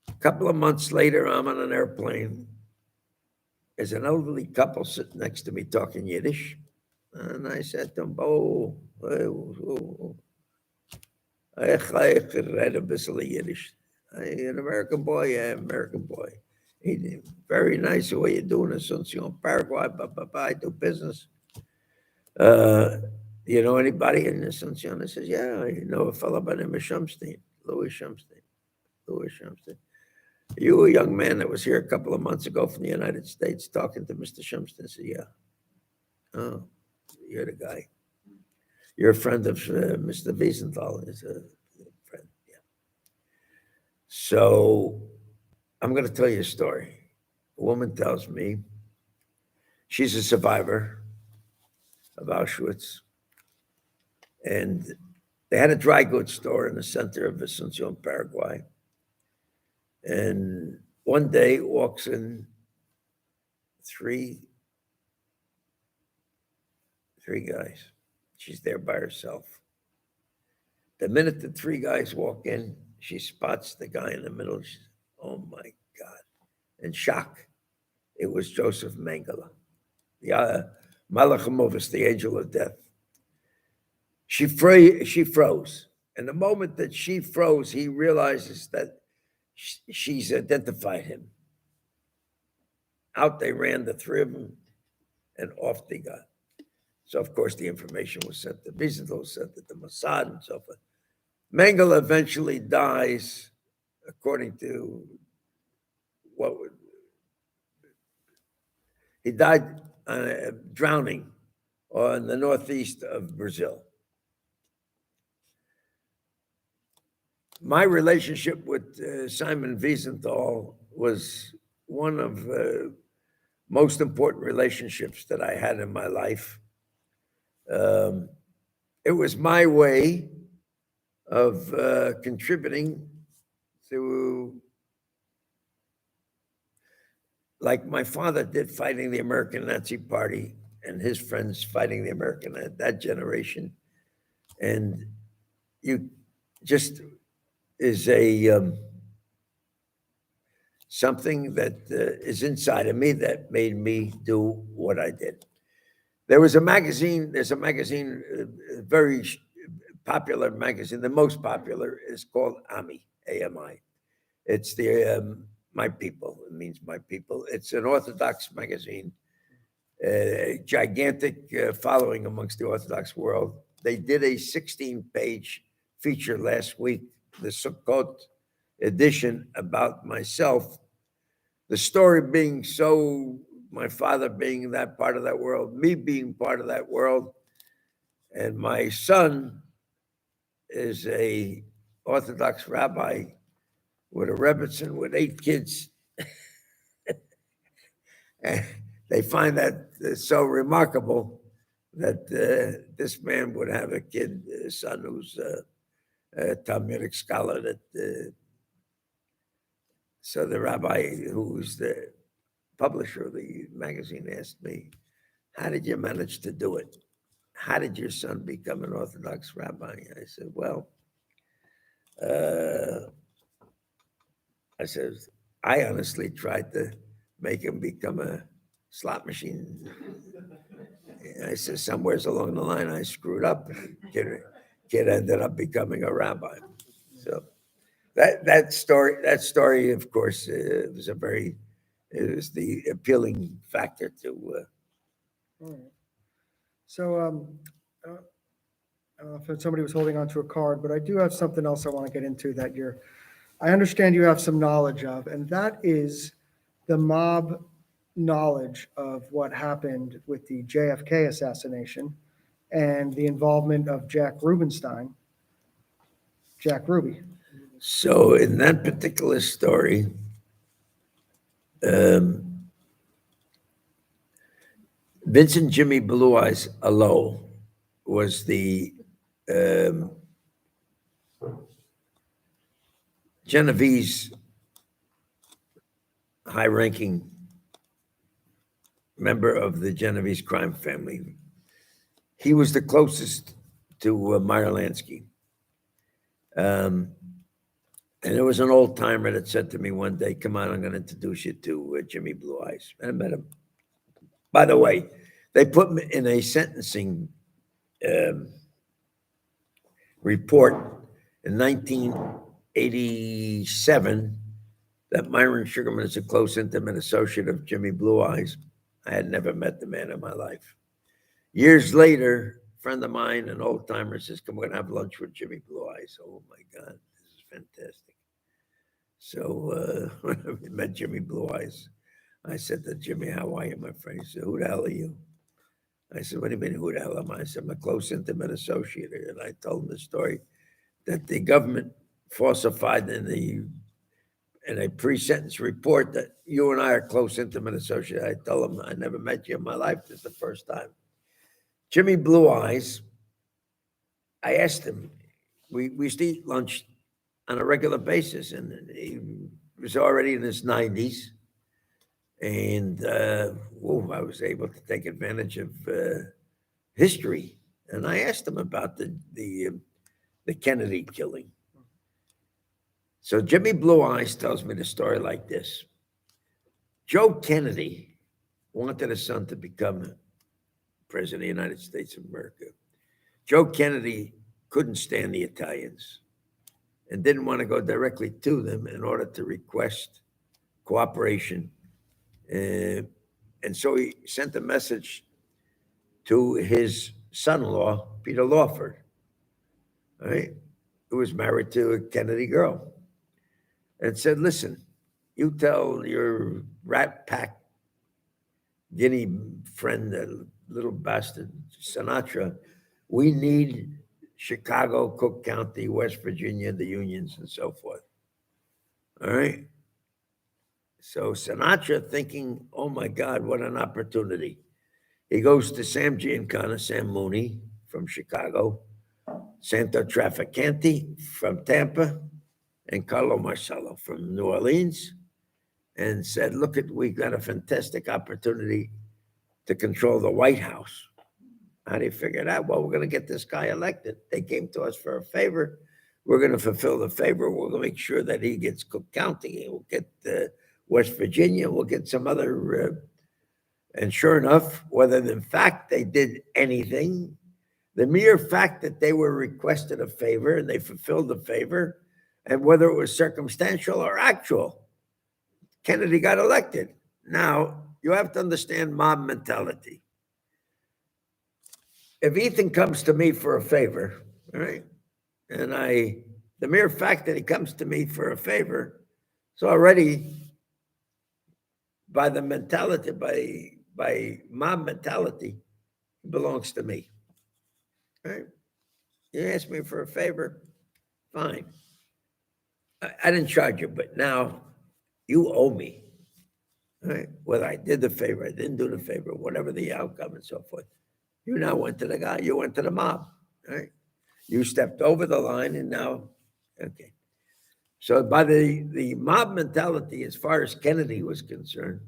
A couple of months later, I'm on an airplane. There's an elderly couple sitting next to me talking Yiddish. And I said to him, I read a bit of Yiddish. An American boy, yeah, American boy. He very nice the way you're doing Asunción, Paraguay, I do business. You know anybody in Asunción? I says, yeah, I know a fellow by the name of Shumstein, Louis Shumstein. You a young man that was here a couple of months ago from the United States talking to Mr. Shumstein? I said, yeah. Oh, you're the guy. You're a friend of Mr. Wiesenthal. He's a friend, yeah. So I'm going to tell you a story. A woman tells me she's a survivor of Auschwitz. And they had a dry goods store in the center of Asunción, Paraguay. And one day walks in three guys. She's there by herself. The minute the three guys walk in, she spots the guy in the middle. She's, oh my God. In shock. It was Joseph Mengele, the Malach HaMovis, the angel of death. She froze. And the moment that she froze, he realizes that she's identified him. Out they ran, the three of them, and off they got. So, of course, the information was sent to Wiesenthal, sent to the Mossad, and so forth. Mengele eventually dies, according to he died drowning in the northeast of Brazil. My relationship with Simon Wiesenthal was one of the most important relationships that I had in my life. It was my way of contributing to, like my father did, fighting the American Nazi Party and his friends fighting the American, that generation. And you just is a something that is inside of me that made me do what I did. There's a magazine, a very popular magazine. The most popular is called AMI, A-M-I. It's the My People. It means my people. It's an Orthodox magazine, gigantic following amongst the Orthodox world. They did a 16-page feature last week, the Sukkot edition, about myself. The story being my father being in that part of that world, me being part of that world, and my son is a Orthodox rabbi with a rebbitzin with 8 kids. And they find that so remarkable that this man would have a son who's a Talmudic scholar. So the rabbi, who's the publisher of the magazine, asked me, how did you manage to do it? How did your son become an Orthodox rabbi? I said, well, I honestly tried to make him become a slot machine I said, somewheres along the line, I screwed up. Kid ended up becoming a rabbi. So that story, of course, it was the appealing factor to. All right. So, I don't know if somebody was holding on to a card, but I do have something else I want to get into that I understand you have some knowledge of, and that is the mob knowledge of what happened with the JFK assassination and the involvement of Jack Ruby. So in that particular story, Vincent Jimmy Blue Eyes Allo was the Genovese high-ranking member of the Genovese crime family. He was the closest to Meyer Lansky. And there was an old timer that said to me one day, come on, I'm going to introduce you to Jimmy Blue Eyes. And I met him. By the way, they put me in a sentencing report in 1987 that Myron Sugerman is a close, intimate associate of Jimmy Blue Eyes. I had never met the man in my life. Years later, a friend of mine, an old timer, says, come, we're going to have lunch with Jimmy Blue Eyes. Oh, my God, this is fantastic. So when I met Jimmy Blue Eyes, I said to Jimmy, how are you, my friend? He said, who the hell are you? I said, what do you mean, who the hell am I? I said, I'm a close, intimate associate. And I told him the story that the government falsified in a pre-sentence report that you and I are close, intimate associates. I told him, I never met you in my life. This is the first time. Jimmy Blue Eyes, I asked him, we used to eat lunch on a regular basis, and he was already in his 90s. And I was able to take advantage of history. And I asked him about the Kennedy killing. So Jimmy Blue Eyes tells me the story like this. Joe Kennedy wanted his son to become president of the United States of America. Joe Kennedy couldn't stand the Italians and didn't want to go directly to them in order to request cooperation. And so he sent a message to his son-in-law, Peter Lawford, right, who was married to a Kennedy girl, and said, listen, you tell your rat pack guinea friend, that little bastard Sinatra, we need Chicago, Cook County, West Virginia, the unions, and so forth. All right. So Sinatra, thinking, oh my God, what an opportunity. He goes to Sam Mooney from Chicago, Santo Trafficante from Tampa, and Carlo Marcello from New Orleans, and said, look, we've got a fantastic opportunity to control the White House. How do you figure that? Well, we're going to get this guy elected. They came to us for a favor. We're going to fulfill the favor. We're going to make sure that he gets Cook County. We'll get West Virginia. We'll get some other. And sure enough, whether in fact they did anything, the mere fact that they were requested a favor and they fulfilled the favor, and whether it was circumstantial or actual, Kennedy got elected. Now, you have to understand mob mentality. If Ethan comes to me for a favor, right, and the mere fact that he comes to me for a favor, it's already by the mentality, by mob mentality, it belongs to me. Right? You ask me for a favor, fine. I didn't charge you, but now you owe me. Right? Whether I did the favor, I didn't do the favor, whatever the outcome and so forth. You now went to the guy, you went to the mob. Right? You stepped over the line and now, okay. So by the mob mentality, as far as Kennedy was concerned,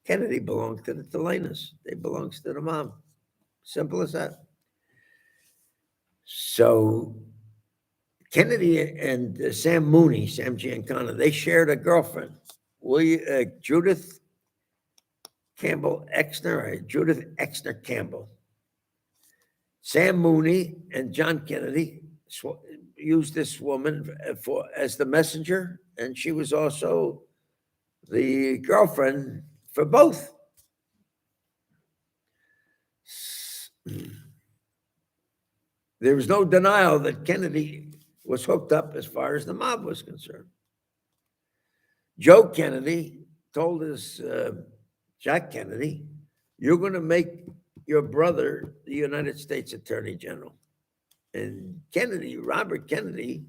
Kennedy belonged to the Telenas. They belongs to the mob. Simple as that. So Kennedy and Sam Giancana, they shared a girlfriend, Judith Campbell Exner, or Judith Exner Campbell. Sam Mooney and John Kennedy used this woman as the messenger, and she was also the girlfriend for both. There was no denial that Kennedy was hooked up as far as the mob was concerned. Joe Kennedy told his Jack Kennedy, "You're going to make your brother the United States Attorney General." And Kennedy, Robert Kennedy,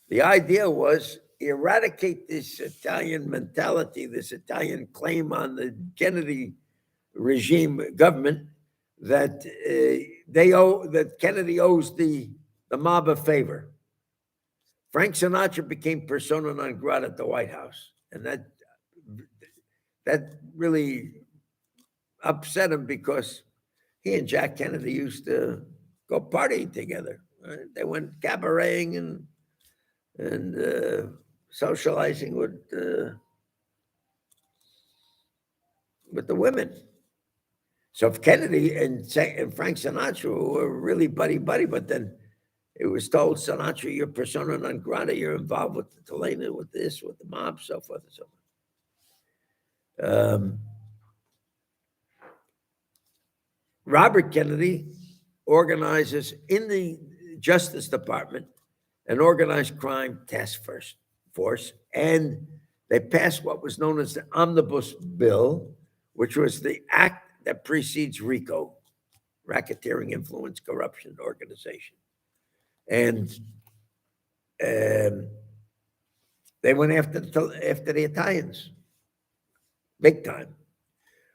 the idea was eradicate this Italian mentality, this Italian claim on the Kennedy regime government that that Kennedy owes the mob a favor. Frank Sinatra became persona non grata at the White House, and that really upset him because he and Jack Kennedy used to go partying together. Right? They went cabareting and socializing with the women. So if Kennedy and Frank Sinatra were really buddy-buddy, but then it was told, Sinatra, you're persona non grata, you're involved with the Telena, with this, with the mob, so forth and so forth. Robert Kennedy organizes in the Justice Department an organized crime task force, and they passed what was known as the Omnibus Bill, which was the act that precedes RICO, Racketeering, Influence, Corruption, Organization. And they went after the Italians, big time.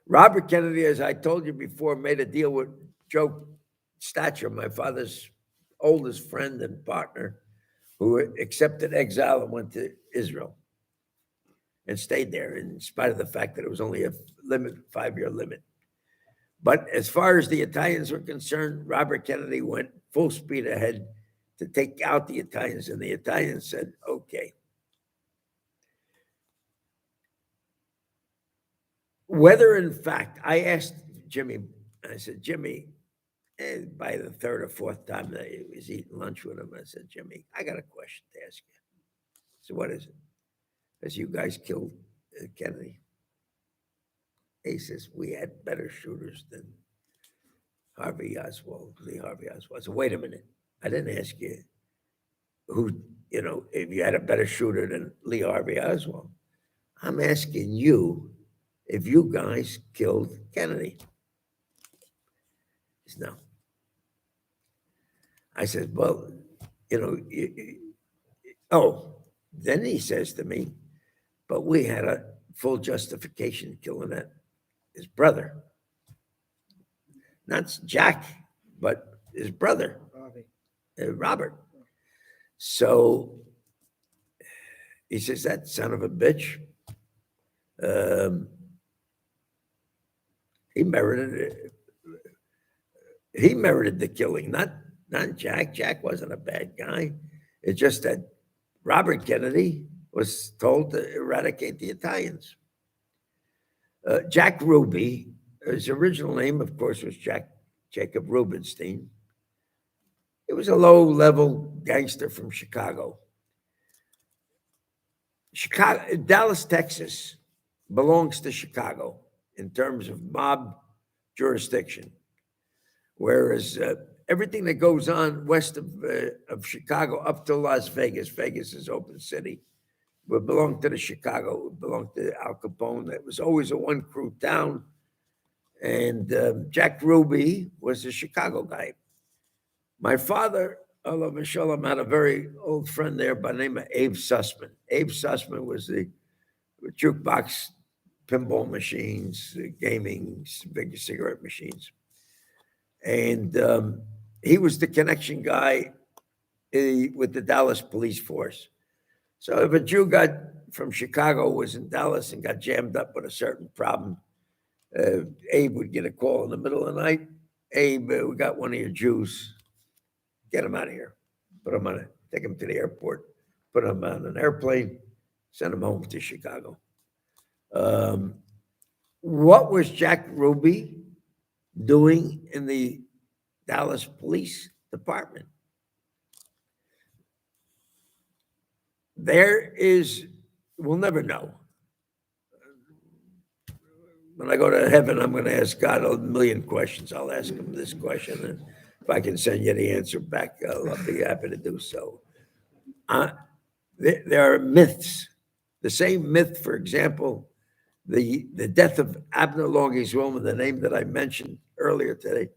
Robert Kennedy, as I told you before, made a deal with Joe Stacher, my father's oldest friend and partner, who accepted exile and went to Israel and stayed there in spite of the fact that it was only a 5-year limit. But as far as the Italians were concerned, Robert Kennedy went full speed ahead to take out the Italians, and the Italians said, okay. Whether in fact, I asked Jimmy, I said, Jimmy, by the third or fourth time that I was eating lunch with him, I said, Jimmy, I got a question to ask you. So what is it? As you guys killed Kennedy. He says, we had better shooters than Lee Harvey Oswald. I said, wait a minute. I didn't ask you who, if you had a better shooter than Lee Harvey Oswald. I'm asking you if you guys killed Kennedy. He said, no. I said, well, then he says to me, but we had a full justification killing his brother. Not Jack, but his brother, Robert. So he says, that son of a bitch, he merited the killing, not Jack. Jack wasn't a bad guy. It's just that Robert Kennedy was told to eradicate the Italians. Jack Ruby, his original name, of course, was Jacob Rubenstein. He was a low-level gangster from Chicago. Dallas, Texas belongs to Chicago in terms of mob jurisdiction, whereas everything that goes on west of Chicago up to Las Vegas, Vegas is open city, would belong to Chicago, would belong to Al Capone. That was always a one-crew town. And Jack Ruby was a Chicago guy. My father, Allah Mashallah, had a very old friend there by the name of Abe Sussman. Abe Sussman was the jukebox, pinball machines, gaming, big cigarette machines. And he was the connection guy with the Dallas police force. So if a Jew from Chicago was in Dallas and got jammed up with a certain problem, Abe would get a call in the middle of the night. Abe, we got one of your Jews. Get him out of here. Take him to the airport, put him on an airplane, send him home to Chicago. What was Jack Ruby doing in the Dallas Police Department. We'll never know. When I go to heaven, I'm going to ask God a million questions. I'll ask him this question, and if I can send you the answer back, I'll be happy to do so. There are myths. The same myth, for example, the death of Abner Longey's woman, the name that I mentioned earlier today.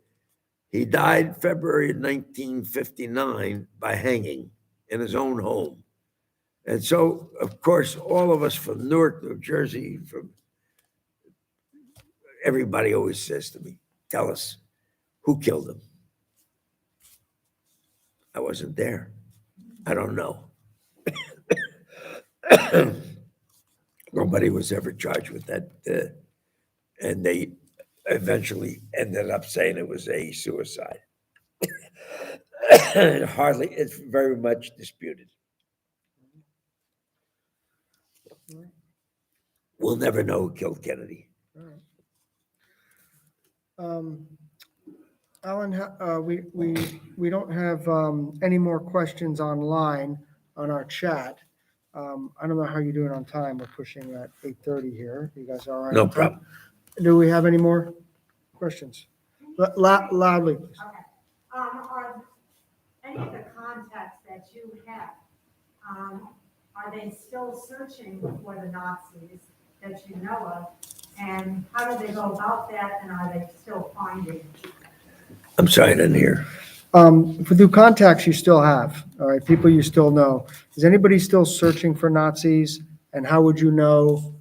He died February 1959 by hanging in his own home. And so, of course, all of us from Newark, New Jersey, everybody always says to me, tell us, who killed him? I wasn't there. I don't know. Nobody was ever charged with that. And they eventually ended up saying it was a suicide. It's very much disputed. We'll never know who killed Kennedy. Alan, we don't have any more questions online on our chat. I don't know how you're doing on time. We're pushing at 8:30 here. You guys all right? No problem. Do we have any more questions? Loudly, please. Okay. Are any of the contacts that you have, are they still searching for the Nazis that you know of? And how do they go about that, and are they still finding? I'm sorry, I didn't hear. For the contacts you still have, all right, people you still know, is anybody still searching for Nazis? And how would you know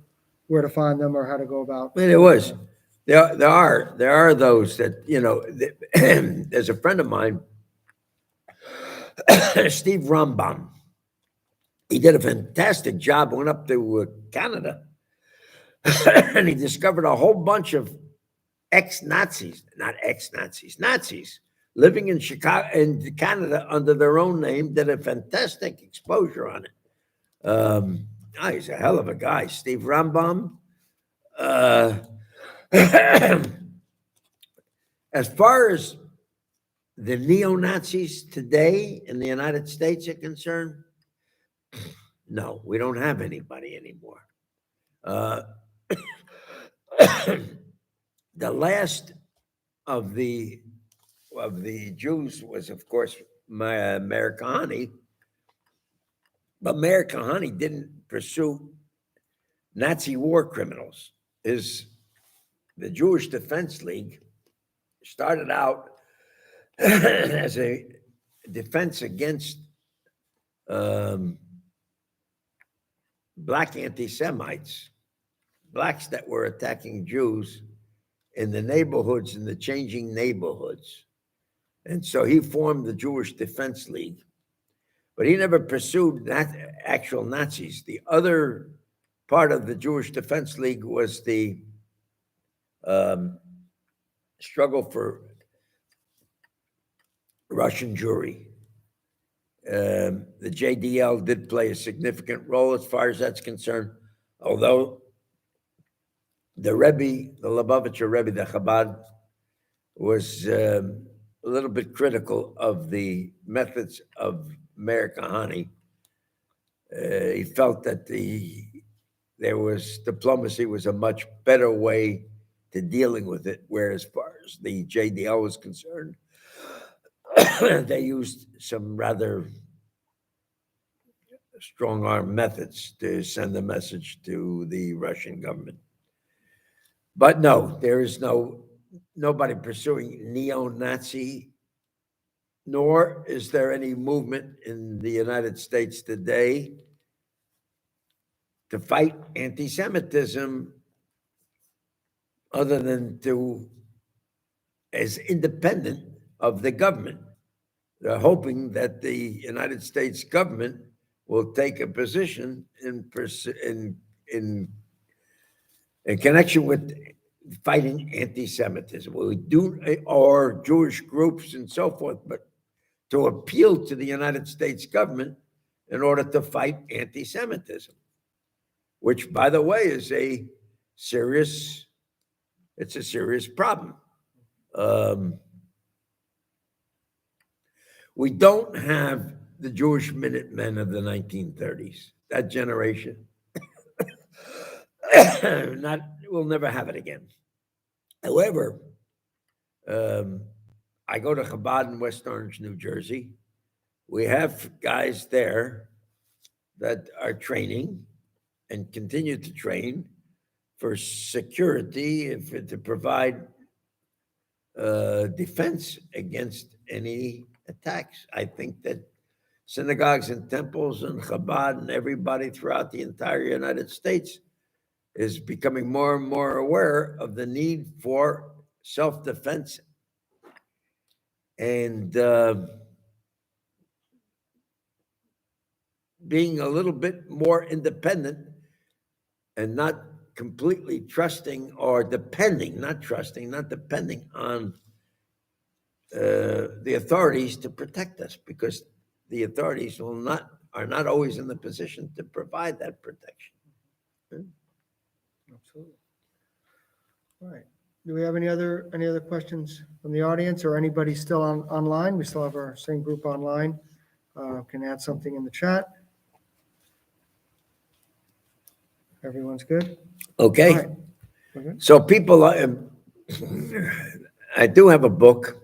where to find them or how to go about? Well, there are those that, there's a friend of mine, Steve Rambam. He did a fantastic job, went up to Canada, and he discovered a whole bunch of Nazis living in Canada under their own name, did a fantastic exposure on it. He's a hell of a guy, Steve Rambam. As far as the neo-Nazis today in the United States are concerned, no, we don't have anybody anymore. The last of the Jews was, of course, Meir Kahane, but Meir Kahane didn't pursue Nazi war criminals. The Jewish Defense League started out as a defense against black anti-Semites, blacks that were attacking Jews in the neighborhoods, in the changing neighborhoods. And so he formed the Jewish Defense League, but he never pursued actual Nazis. The other part of the Jewish Defense League was the struggle for Russian Jewry. The JDL did play a significant role as far as that's concerned, although the Rebbe, the Lubavitcher Rebbe, the Chabad, was a little bit critical of the methods of Meir Kahane. He felt that diplomacy was a much better way to dealing with it, whereas as far as the JDL was concerned, they used some rather strong-arm methods to send a message to the Russian government. But no, there is nobody pursuing neo-Nazi, nor is there any movement in the United States today to fight anti-Semitism other than as independent of the government. They're hoping that the United States government will take a position in connection with fighting anti-Semitism. We do, or Jewish groups and so forth, but to appeal to the United States government in order to fight anti-Semitism, which, by the way, is a serious problem. we don't have the Jewish Minutemen of the 1930s, that generation. We'll never have it again. However, I go to Chabad in West Orange, New Jersey. We have guys there that are training and continue to train for security, to provide defense against any attacks. I think that synagogues and temples and Chabad and everybody throughout the entire United States is becoming more and more aware of the need for self-defense and being a little bit more independent and not completely trusting or depending, not depending on the authorities to protect us, because the authorities are not always in the position to provide that protection. Absolutely. All right. Do we have any other questions from the audience or anybody still online? We still have our same group online. Can add something in the chat. Everyone's good? Okay. All right. Okay. So people, I do have a book,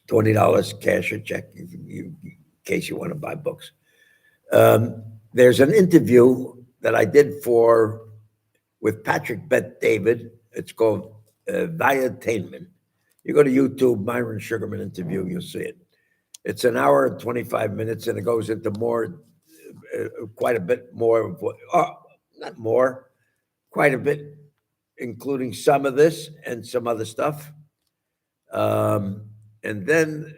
$20 cash or check, in case you want to buy books. There's an interview that I did with Patrick Bet David. It's called Viatainment. You go to YouTube, Myron Sugerman interview, you'll see it. It's an hour and 25 minutes, and it goes into quite a bit more of what, not more, quite a bit, including some of this and some other stuff. And then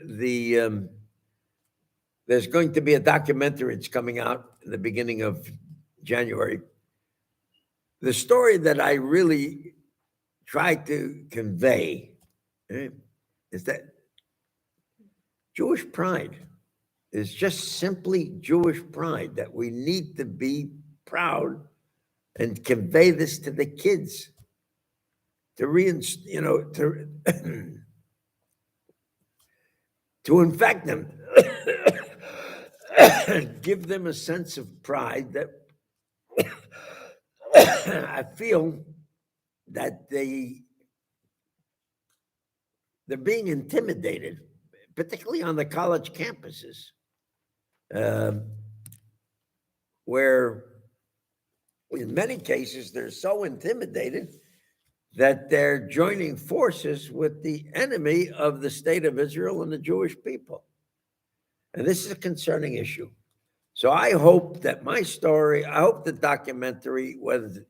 there's going to be a documentary. It's coming out in the beginning of January. The story that I really try to convey is that Jewish pride is just simply Jewish pride, that we need to be proud and convey this to the kids, to infect them, give them a sense of pride that I feel that they're being intimidated, particularly on the college campuses, where in many cases they're so intimidated that they're joining forces with the enemy of the state of Israel and the Jewish people. And this is a concerning issue. So I hope that my story, I hope the documentary, whether,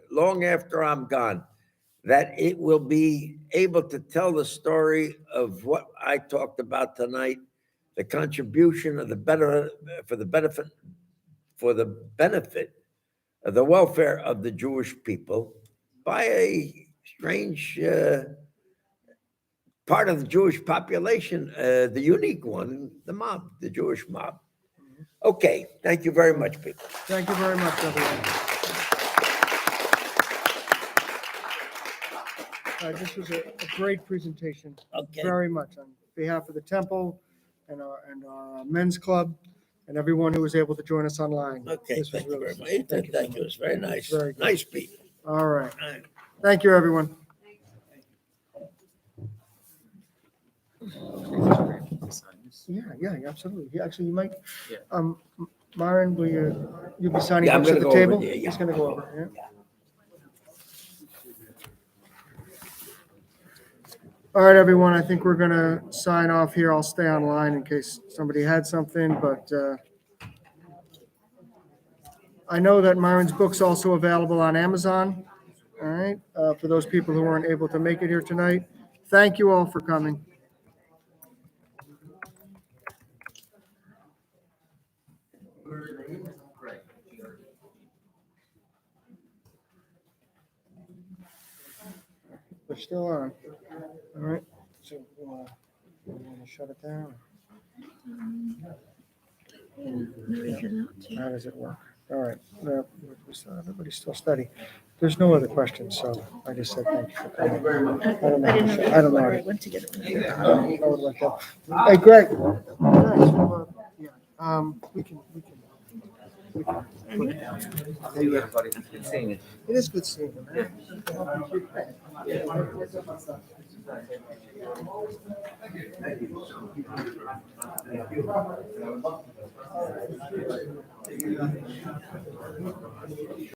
long after I'm gone, that it will be able to tell the story of what I talked about tonight, the contribution of for the benefit of the welfare of the Jewish people by a strange part of the Jewish population, the unique one, the mob, the Jewish mob. Okay, thank you very much, people. Thank you very much, everyone. This was a great presentation. Okay. Very much on behalf of the temple and our men's club and everyone who was able to join us online. Okay, This was thank you really- very much. Thank you. It was very nice. Very good. Nice people. All right. All right. Thank you, everyone. Yeah, absolutely. Actually, you might, Myron, you'll be signing Yeah, I'm books at gonna the go over table? there, yeah. He's gonna go over, yeah. All right, everyone, I think we're gonna sign off here. I'll stay online in case somebody had something, but I know that Myron's book's also available on Amazon, all right, for those people who weren't able to make it here tonight. Thank you all for coming. We're still on. All right. So you want to shut it down? How does it work? All right. No, everybody's still steady. There's no other questions, so I just said thank you for coming. I don't know. I don't know. Went to get it. I would like that. Hey, Greg. Nice. Well, yeah. We can. Put it down. See you later, buddy. Good seeing you. It is good seeing you, man.